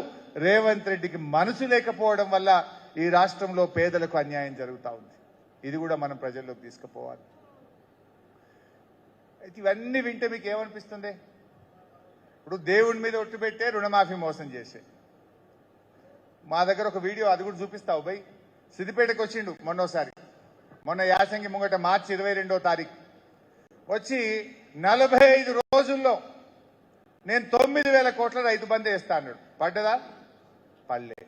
రేవంత్ రెడ్డికి మనసు లేకపోవడం వల్ల ఈ రాష్ట్రంలో పేదలకు అన్యాయం జరుగుతూ ఉంది. ఇది కూడా మనం ప్రజల్లోకి తీసుకుపోవాలి. అయితే ఇవన్నీ వింటే మీకు ఏమనిపిస్తుంది? ఇప్పుడు దేవుడి మీద ఒట్టు పెట్టే రుణమాఫీ మోసం చేసే. మా దగ్గర ఒక వీడియో, అది కూడా చూపిస్తావు బై. సిద్దిపేటకు వచ్చిండు మొన్న యాసంగి ముంగట మార్చి 22వ తారీఖు వచ్చి 45 రోజుల్లో నేను 9,000 కోట్ల రైతు బంధు వేస్తా అన్నాడు. పడ్డదా? పల్లె.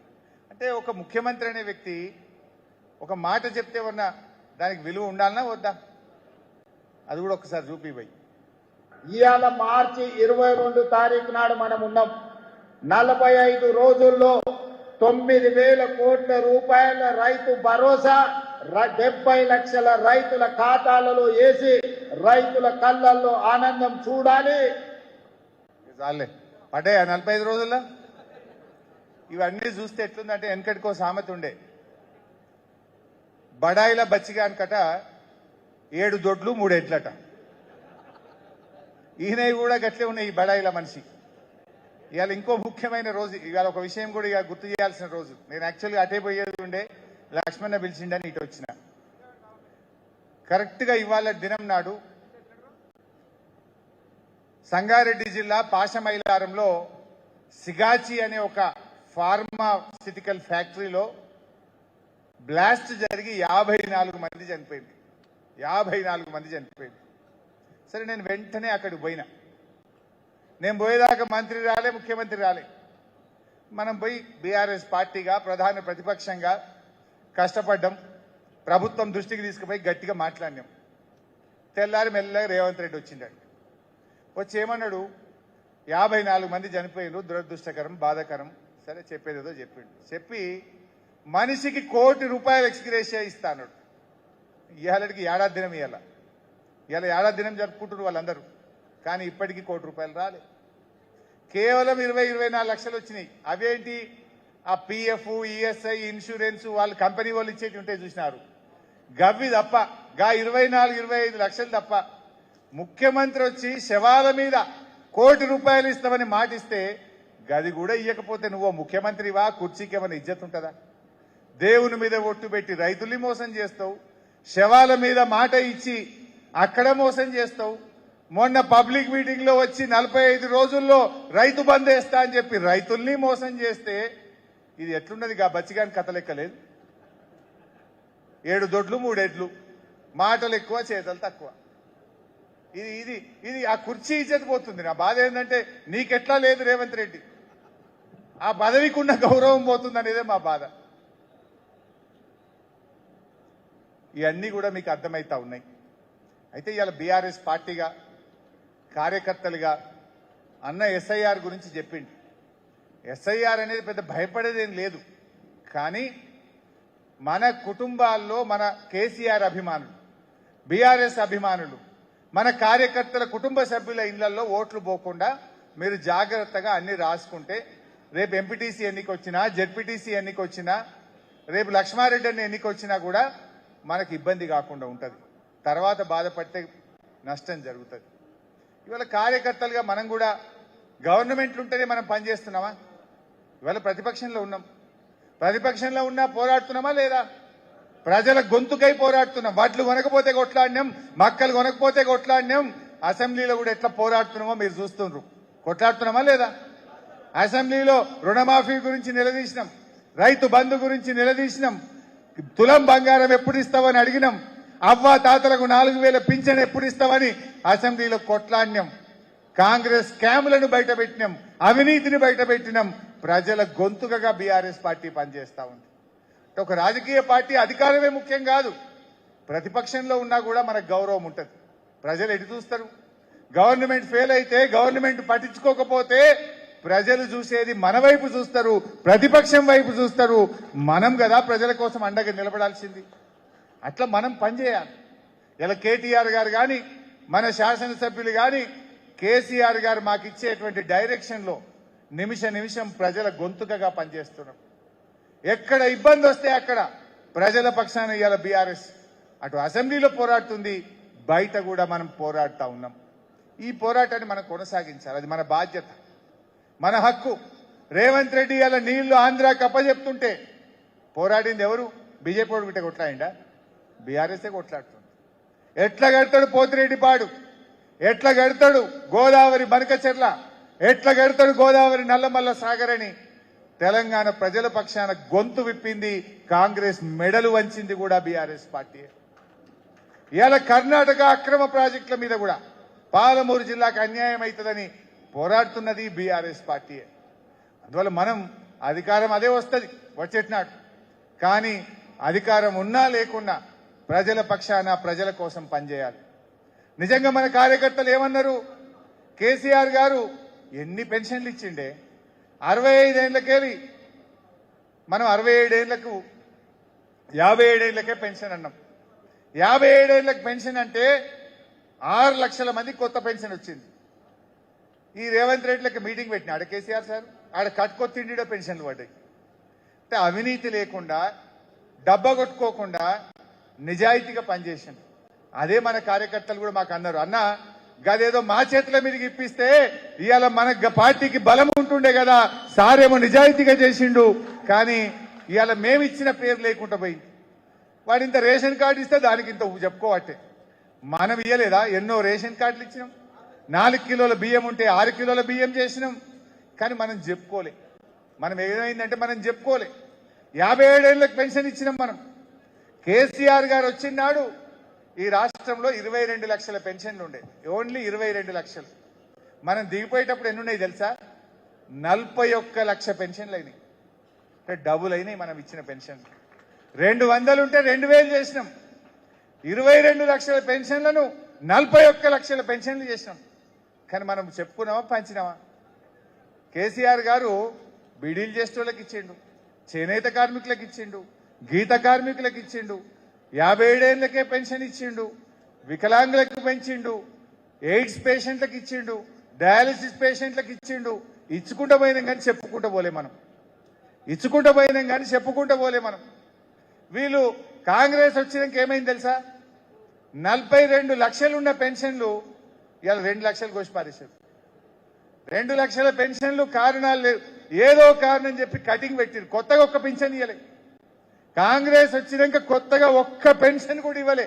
అంటే ఒక ముఖ్యమంత్రి అనే వ్యక్తి ఒక మాట చెప్తే ఉన్నా దానికి విలువ ఉండాలనా వద్దా? అది కూడా ఒకసారి చూపిపోయి.
ఇవాళ మార్చి 22 తారీఖు నాడు మనం ఉన్నాం. 45 రోజుల్లో 9,000 కోట్ల రూపాయల రైతు భరోసా 70 లక్షల రైతుల ఖాతాలలో వేసి రైతుల కళ్ళల్లో ఆనందం చూడాలి.
చాలే పడ్డాయా 45 రోజుల్లో? ఇవన్నీ చూస్తే ఎట్లుందంటే వెనకటికో సామెత ఉండే, బడాయిల బచ్చిగానికట 7 దొడ్లు 3 ఎడ్లట. ఈయన కూడా గట్లే ఉన్నాయి ఈ బడాయిల మనిషి. ఇవాళ ఇంకో ముఖ్యమైన రోజు, ఇవాళ ఒక విషయం కూడా ఇక గుర్తు చేయాల్సిన రోజు. నేను యాక్చువల్గా అటే పోయేది ఉండే, లక్ష్మణ పిలిచిండని ఇటు వచ్చిన. కరెక్ట్గా ఇవాళ దినం నాడు సంగారెడ్డి జిల్లా పాషమైలారంలో సిగాచి అనే ఒక ఫార్మాసిటికల్ ఫ్యాక్టరీలో బ్లాస్ట్ జరిగి 54 మంది చనిపోయింది. 54 మంది చనిపోయింది. సరే, నేను వెంటనే అక్కడికి పోయినా. నేను పోయేదాకా మంత్రి రాలే, ముఖ్యమంత్రి రాలే. మనం పోయి బీఆర్ఎస్ పార్టీగా ప్రధాన ప్రతిపక్షంగా కష్టపడ్డాం. ప్రభుత్వం దృష్టికి తీసుకుపోయి గట్టిగా మాట్లాడినాం. తెల్లారి మెల్లగా రేవంత్ రెడ్డి వచ్చిండండి. వచ్చి ఏమన్నాడు, 54 మంది చనిపోయినారు, దురదృష్టకరం, బాధాకరం. సరే, చెప్పేదేదో చెప్పిండు. చెప్పి మనిషికి ₹1 కోటి ఎక్స్గ్రేషియా ఇస్తాడు. ఇవాళకి ఏడాది దినం, ఇవాళ ఏడాది దినం జరుపుకుంటున్నారు వాళ్ళందరూ. కానీ ఇప్పటికీ ₹1 కోటి రాలే. కేవలం 24 లక్షలు వచ్చినాయి. అవేంటి, ఆ పిఎఫ్, ఈఎస్ఐ, ఇన్సూరెన్స్ వాళ్ళు కంపెనీ వాళ్ళు ఇచ్చేటి ఉంటే చూసినారు. గవ్వి తప్ప, గా 24-25 లక్షలు తప్ప. ముఖ్యమంత్రి వచ్చి శవాల మీద ₹1 కోటి ఇస్తామని మాటిస్తే గది కూడా ఇయ్యకపోతే నువ్వు ముఖ్యమంత్రివా? కుర్చీకి ఏమైనా ఇజ్జత్ ఉంటుందా? దేవుని మీద ఒట్టు పెట్టి రైతుల్ని మోసం చేస్తావు, శవాల మీద మాట ఇచ్చి అక్కడ మోసం చేస్తావు. మొన్న పబ్లిక్ మీటింగ్ లో వచ్చి 45 రోజుల్లో రైతు బంద్ వేస్తా అని చెప్పి రైతుల్ని మోసం చేస్తే ఇది ఎట్లున్నది? గా బచ్చిగాని కథ లెక్కలేదు. 7 దొడ్లు 3 ఎడ్లు, మాటలు ఎక్కువ చేతలు తక్కువ. ఇది ఇది ఇది ఆ కుర్చీ ఇజ్జత్ పోతుంది. నా బాధ ఏంటంటే నీకెట్లా లేదు రేవంత్ రెడ్డి, ఆ పదవికి ఉన్న గౌరవం పోతుంది అనేదే మా బాధ. ఇవన్నీ కూడా మీకు అర్థమవుతా ఉన్నాయి. అయితే ఇవాళ బీఆర్ఎస్ పార్టీగా కార్యకర్తలుగా అన్న ఎస్ఐఆర్ గురించి చెప్పింది. ఎస్ఐఆర్ అనేది పెద్ద భయపడేదేం లేదు. కానీ మన కుటుంబాల్లో మన కేసీఆర్ అభిమానులు, బీఆర్ఎస్ అభిమానులు, మన కార్యకర్తల కుటుంబ సభ్యుల ఇళ్లలో ఓట్లు పోకుండా మీరు జాగ్రత్తగా అన్ని రాసుకుంటే రేపు ఎంపీటీసీ ఎన్నికొచ్చినా, జెడ్పీటీసీ ఎన్నికొచ్చినా, రేపు లక్ష్మారెడ్డి అన్ని ఎన్నికొచ్చినా కూడా మనకు ఇబ్బంది కాకుండా ఉంటుంది. తర్వాత బాధపడితే నష్టం జరుగుతుంది. ఇవాళ కార్యకర్తలుగా మనం కూడా గవర్నమెంట్లు ఉంటేనే మనం పనిచేస్తున్నామా? ఇవాళ ప్రతిపక్షంలో ఉన్నాం. ప్రతిపక్షంలో ఉన్నా పోరాడుతున్నామా లేదా? ప్రజల గొంతుకై పోరాడుతున్నాం. వడ్లు కొనకపోతే కొట్లాడినాం, మక్కలు కొనకపోతే కొట్లాడినాం. అసెంబ్లీలో కూడా ఎట్లా పోరాడుతున్నామో మీరు చూస్తున్నారు. కొట్లాడుతున్నామా లేదా? అసెంబ్లీలో రుణమాఫీ గురించి నిలదీసినాం, రైతు బంధు గురించి నిలదీసినాం, తులం బంగారం ఎప్పుడు ఇస్తావని అడిగినాం, అవ్వ తాతలకు 4000 పింఛన్ ఎప్పుడు ఇస్తావని అసెంబ్లీలో కొట్లాడినాం. కాంగ్రెస్ స్కాములను బయటపెట్టినాం, అవినీతిని బయటపెట్టినాం. ప్రజల గొంతుకగా బీఆర్ఎస్ పార్టీ పనిచేస్తా ఉంది. ఒక రాజకీయ పార్టీ అధికారమే ముఖ్యం కాదు, ప్రతిపక్షంలో ఉన్నా కూడా మనకు గౌరవం ఉంటుంది. ప్రజలు ఎటు చూస్తారు? గవర్నమెంట్ ఫెయిల్ అయితే, గవర్నమెంట్ పట్టించుకోకపోతే ప్రజలు చూసేది మన వైపు చూస్తారు, ప్రతిపక్షం వైపు చూస్తారు. మనం కదా ప్రజల కోసం అండగా నిలబడాల్సింది. అట్లా మనం పనిచేయాలి. ఇలా కేటీఆర్ గారు కానీ, మన శాసనసభ్యులు కానీ, కేసీఆర్ గారు మాకు ఇచ్చేటువంటి డైరెక్షన్లో నిమిషం ప్రజల గొంతుకగా పనిచేస్తున్నాం. ఎక్కడ ఇబ్బంది వస్తే అక్కడ ప్రజల పక్షాన ఇవాళ బీఆర్ఎస్ అటు అసెంబ్లీలో పోరాడుతుంది, బయట కూడా మనం పోరాడుతూ ఉన్నాం. ఈ పోరాటాన్ని మనం కొనసాగించాలి. అది మన బాధ్యత, మన హక్కు. రేవంత్ రెడ్డి ఇలా నీళ్లు ఆంధ్రాకి అప్పచెప్తుంటే పోరాడింది ఎవరు? బీజేపీ వాడు బిడ్డ కొట్లాడిండా? బీఆర్ఎస్ఏ కొట్లాడుతుంది. ఎట్లా కడతాడు పోతిరెడ్డిపాడు, ఎట్లా కడతాడు గోదావరి బనకచెర్ల, ఎట్లా కడతాడు గోదావరి నల్లమల్ల సాగర్ అని తెలంగాణ ప్రజల పక్షాన గొంతు విప్పింది కాంగ్రెస్, మెడలు వంచింది కూడా బీఆర్ఎస్ పార్టీ. ఇలా కర్ణాటక అక్రమ ప్రాజెక్టుల మీద కూడా పాలమూరు జిల్లాకు అన్యాయం అవుతుందని పోరాడుతున్నది బీఆర్ఎస్ పార్టీయే. అందువల్ల మనం అధికారం అదే వస్తుంది వచ్చేటినాడు. కానీ అధికారం ఉన్నా లేకున్నా ప్రజల పక్షాన ప్రజల కోసం పనిచేయాలి. నిజంగా మన కార్యకర్తలు ఏమన్నారు? కేసీఆర్ గారు ఎన్ని పెన్షన్లు ఇచ్చిండే? 65 ఏళ్లకెళ్ళి మనం 67 ఏళ్లకు 57 ఏళ్లకే పెన్షన్ అన్నాం. 57 ఏళ్లకు పెన్షన్ అంటే 6 లక్షల మంది కొత్త పెన్షన్ వచ్చింది. ఈ రేవంత్ రెడ్డిలకి మీటింగ్ పెట్టిన ఆడ కేసీఆర్ సార్ ఆడ కట్టుకొత్తిండిలో పెన్షన్లు పడ్డాయి. అంటే అవినీతి లేకుండా డబ్బా కొట్టుకోకుండా నిజాయితీగా పనిచేసింది. అదే మన కార్యకర్తలు కూడా మాకు అన్నారు, అన్న గదేదో మా చేతుల మీదకి ఇప్పిస్తే ఇవాళ మన పార్టీకి బలం ఉంటుండే కదా, సారేమో నిజాయితీగా చేసిండు, కానీ ఇవాళ మేము ఇచ్చిన పేరు లేకుండా పోయింది. వాడు ఇంత రేషన్ కార్డు ఇస్తే దానికి ఇంత చెప్పుకోవట్టే. మనం ఇయ్యలేదా? ఎన్నో రేషన్ కార్డులు ఇచ్చినాం, 4 కిలోల బియ్యం ఉంటే 6 కిలోల బియ్యం చేసినాం, కానీ మనం చెప్పుకోలే. మనం ఏమైందంటే మనం చెప్పుకోలే. 57 ఏళ్ళకి పెన్షన్ ఇచ్చినాం మనం. కేసీఆర్ గారు వచ్చినాడు ఈ రాష్ట్రంలో 22 లక్షల పెన్షన్లు ఉండే, ఓన్లీ 22 లక్షలు. మనం దిగిపోయేటప్పుడు ఎన్ని ఉన్నాయి తెలుసా? 41 లక్ష పెన్షన్లు అయినాయి. అంటే డబుల్ అయినాయి మనం ఇచ్చిన పెన్షన్లు. 200 ఉంటే 2000 చేసినాం. 22 లక్షల పెన్షన్లను 41 లక్షల పెన్షన్లు చేసినాం. కానీ మనం చెప్పుకున్నామా, పంచినామా? కేసీఆర్ గారు బీడీలు చేసేటోళ్ళకి ఇచ్చిండు, చేనేత కార్మికులకు ఇచ్చిండు, గీత కార్మికులకు ఇచ్చిండు, 57 ఏళ్లకే పెన్షన్ ఇచ్చిండు, వికలాంగులకు పెంచిండు, ఎయిడ్స్ పేషెంట్లకు ఇచ్చిండు, డయాలసిస్ పేషెంట్లకు ఇచ్చిండు. ఇచ్చుకుంటూ పోయినాం కానీ చెప్పుకుంటూ పోలే మనం. ఇచ్చుకుంటూ పోయినాం కానీ చెప్పుకుంటూ పోలే మనం. వీళ్ళు కాంగ్రెస్ వచ్చినాక ఏమైంది తెలుసా? 42 లక్షలున్న పెన్షన్లు ఇవాళ 2 లక్షలు కోసి పారేశారు. 2 లక్షల పెన్షన్లు కారణాలు లేవు, ఏదో కారణం చెప్పి కటింగ్ పెట్టారు. కొత్తగా ఒక్క పెన్షన్ ఇవ్వలే. కాంగ్రెస్ వచ్చినాక కొత్తగా ఒక్క పెన్షన్ కూడా ఇవ్వలే,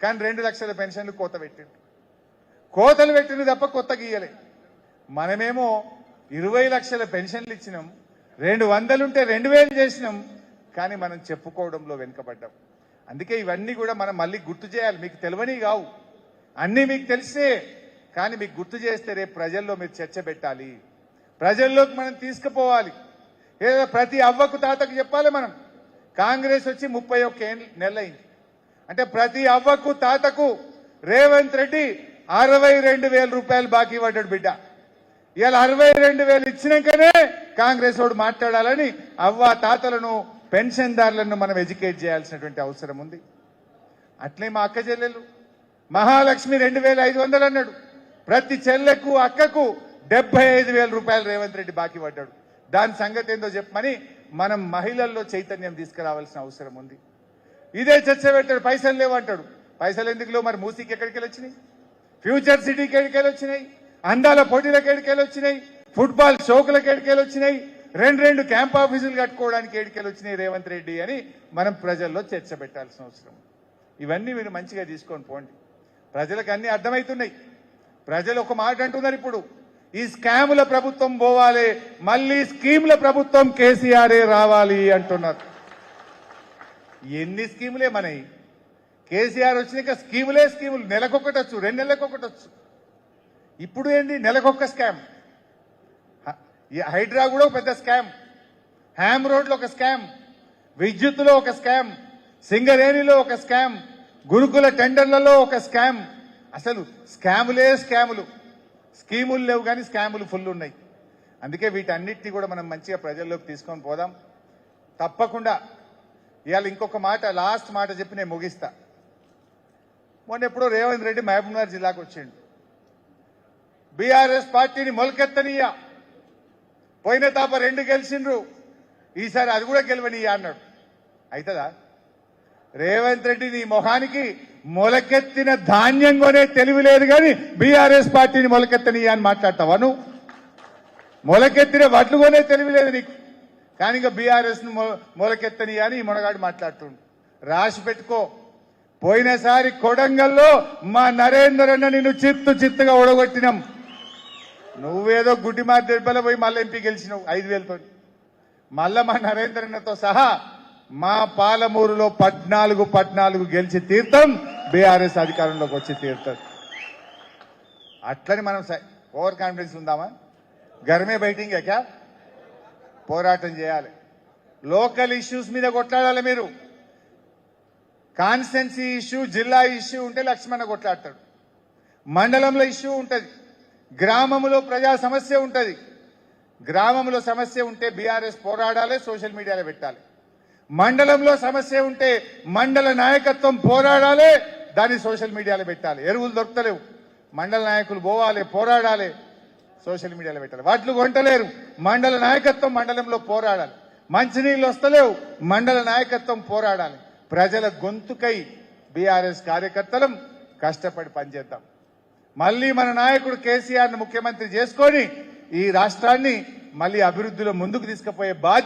కానీ 2 లక్షల పెన్షన్లు కోత పెట్టారు. కోతలు పెట్టింది తప్ప కొత్తగా ఇవ్వలే. మనమేమో 20 లక్షల పెన్షన్లు ఇచ్చినాం, 200 ఉంటే 2000 చేసినాం, కానీ మనం చెప్పుకోవడంలో వెనుకబడ్డాం. అందుకే ఇవన్నీ కూడా మనం మళ్ళీ గుర్తు చేయాలి. మీకు తెలియని కావు, అన్నీ మీకు తెలిసే, కానీ మీకు గుర్తు చేస్తే రేపు ప్రజల్లో మీరు చర్చ పెట్టాలి, ప్రజల్లోకి మనం తీసుకుపోవాలి. ఏదో ప్రతి అవ్వకు తాతకు చెప్పాలి మనం. కాంగ్రెస్ వచ్చి 31 నెలలైంది అంటే ప్రతి అవ్వకు తాతకు రేవంత్ రెడ్డి 62,000 రూపాయలు బాకీ పడ్డాడు బిడ్డ. ఇవాళ 62,000 ఇచ్చినాకనే కాంగ్రెస్ వాడు మాట్లాడాలని అవ్వ తాతలను పెన్షన్దారులను మనం ఎడ్యుకేట్ చేయాల్సినటువంటి అవసరం ఉంది. అట్లే మా అక్క చెల్లెలు మహాలక్ష్మి 2,500 అన్నాడు. ప్రతి చెల్లెకు అక్కకు 75,000 రూపాయలు రేవంత్ రెడ్డి బాకీ పడ్డాడు. దాని సంగతి ఏందో చెప్పమని మనం మహిళల్లో చైతన్యం తీసుకురావాల్సిన అవసరం ఉంది. ఇదే చర్చ పెట్టాడు. పైసలు లేవంటాడు. పైసలు ఎందుకు లేవు? మరి మూసీకి ఎక్కడికి వచ్చినాయి? ఫ్యూచర్ సిటీకి ఎక్కడికి వచ్చినాయి? అందాల పోటీలకు ఎక్కడికి వచ్చినాయి? ఫుట్బాల్ షోకులకు ఎక్కడికి వచ్చినాయి? 2 క్యాంప్ ఆఫీసులు కట్టుకోవడానికి ఎక్కడికి వచ్చినాయి రేవంత్ రెడ్డి అని మనం ప్రజల్లో చర్చ పెట్టాల్సిన అవసరం. ఇవన్నీ మీరు మంచిగా తీసుకొని పోండి. ప్రజలకు అన్ని అర్థమవుతున్నాయి. ప్రజలు ఒక మాట అంటున్నారు, ఇప్పుడు ఈ స్కాముల ప్రభుత్వం పోవాలి, మళ్ళీ స్కీముల ప్రభుత్వం కేసీఆర్ రావాలి అంటున్నారు. ఎన్ని స్కీములే మనవి? కేసీఆర్ వచ్చినాక స్కీములే స్కీములు. నెలకొకటి వచ్చు, 2 నెలలకొకటి వచ్చు. ఇప్పుడు ఏంది? నెలకొక స్కామ్. హైడ్రా కూడా ఒక పెద్ద స్కామ్, హ్యామ్ రోడ్లో ఒక స్కామ్, విద్యుత్తులో ఒక స్కామ్, సింగరేణిలో ఒక స్కామ్, గురుకుల టెండర్లలో ఒక స్కామ్. అసలు స్కాములే స్కాములు. స్కీములు లేవు కానీ స్కాములు ఫుల్ ఉన్నాయి. అందుకే వీటన్నిటినీ కూడా మనం మంచిగా ప్రజల్లోకి తీసుకొని పోదాం. తప్పకుండా ఇవాళ ఇంకొక మాట, లాస్ట్ మాట చెప్పి నేను ముగిస్తా. మొన్న ఎప్పుడో రేవంత్ రెడ్డి మహబూబ్నగర్ జిల్లాకు వచ్చిండు. బీఆర్ఎస్ పార్టీని మొలకెత్తనీయ, పోయిన తాప 2 గెలిచిండ్రు, ఈసారి అది కూడా గెలవనీయ అన్నాడు. అవుతుందా? రేవంత్ రెడ్డి నీ మొహానికి మొలకెత్తిన ధాన్యం కొనే తెలివి లేదు కానీ బీఆర్ఎస్ పార్టీని మొలకెత్తనీయ అని మాట్లాడతావా నువ్వు? మొలకెత్తిన వడ్లు కొనే తెలివి లేదు నీకు, కానీ ఇంకా బీఆర్ఎస్ ను మొలకెత్తనీయ అని ఈ మొనగాడు మాట్లాడుతుండు. రాసి పెట్టుకో. పోయినసారి కొడంగల్లో మా నరేందర్ అన్న నిన్ను చిత్తుగా ఓడగొట్టినాం. నువ్వేదో గుడ్డి మారి దెబ్బలో పోయి మళ్ళీ ఎంపీ గెలిచినావు 5,000తో. మళ్ళా మా నరేందర్ అన్నతో సహా మా పాలమూరులో 14 గెలిచి తీర్థం, బీఆర్ఎస్ అధికారంలోకి వచ్చి తీరుతుంది. అట్లని మనం ఓవర్ కాన్ఫిడెన్స్ ఉందామా? గర్మే బయటింగ్ క్యా? పోరాటం చేయాలి. లోకల్ ఇష్యూస్ మీద కొట్లాడాలి. మీరు కాన్స్టెన్సీ ఇష్యూ, జిల్లా ఇష్యూ ఉంటే లక్ష్మణ కొట్లాడతాడు. మండలంలో ఇష్యూ ఉంటుంది, గ్రామంలో ప్రజా సమస్య ఉంటుంది. గ్రామంలో సమస్య ఉంటే బీఆర్ఎస్ పోరాడాలి, సోషల్ మీడియాలో పెట్టాలి. మండలంలో సమస్య ఉంటే మండల నాయకత్వం పోరాడాలి, దాన్ని సోషల్ మీడియాలో పెట్టాలి. ఎరువులు దొరకలేవు. మండల నాయకులు పోవాలి, పోరాడాలి, సోషల్ మీడియాలో పెట్టాలి. వడ్లు కొంటలేరు, మండల నాయకత్వం మండలంలో పోరాడాలి. మంచినీళ్ళు వస్తలేవు, మండల నాయకత్వం పోరాడాలి. ప్రజల గొంతుకై బీఆర్ఎస్ కార్యకర్తలం కష్టపడి పనిచేద్దాం. మళ్ళీ మన నాయకుడు కేసీఆర్ ను ముఖ్యమంత్రి చేసుకొని ఈ రాష్ట్రాన్ని మళ్ళీ అభివృద్ధిలో ముందుకు తీసుకుపోయే బాధ్యత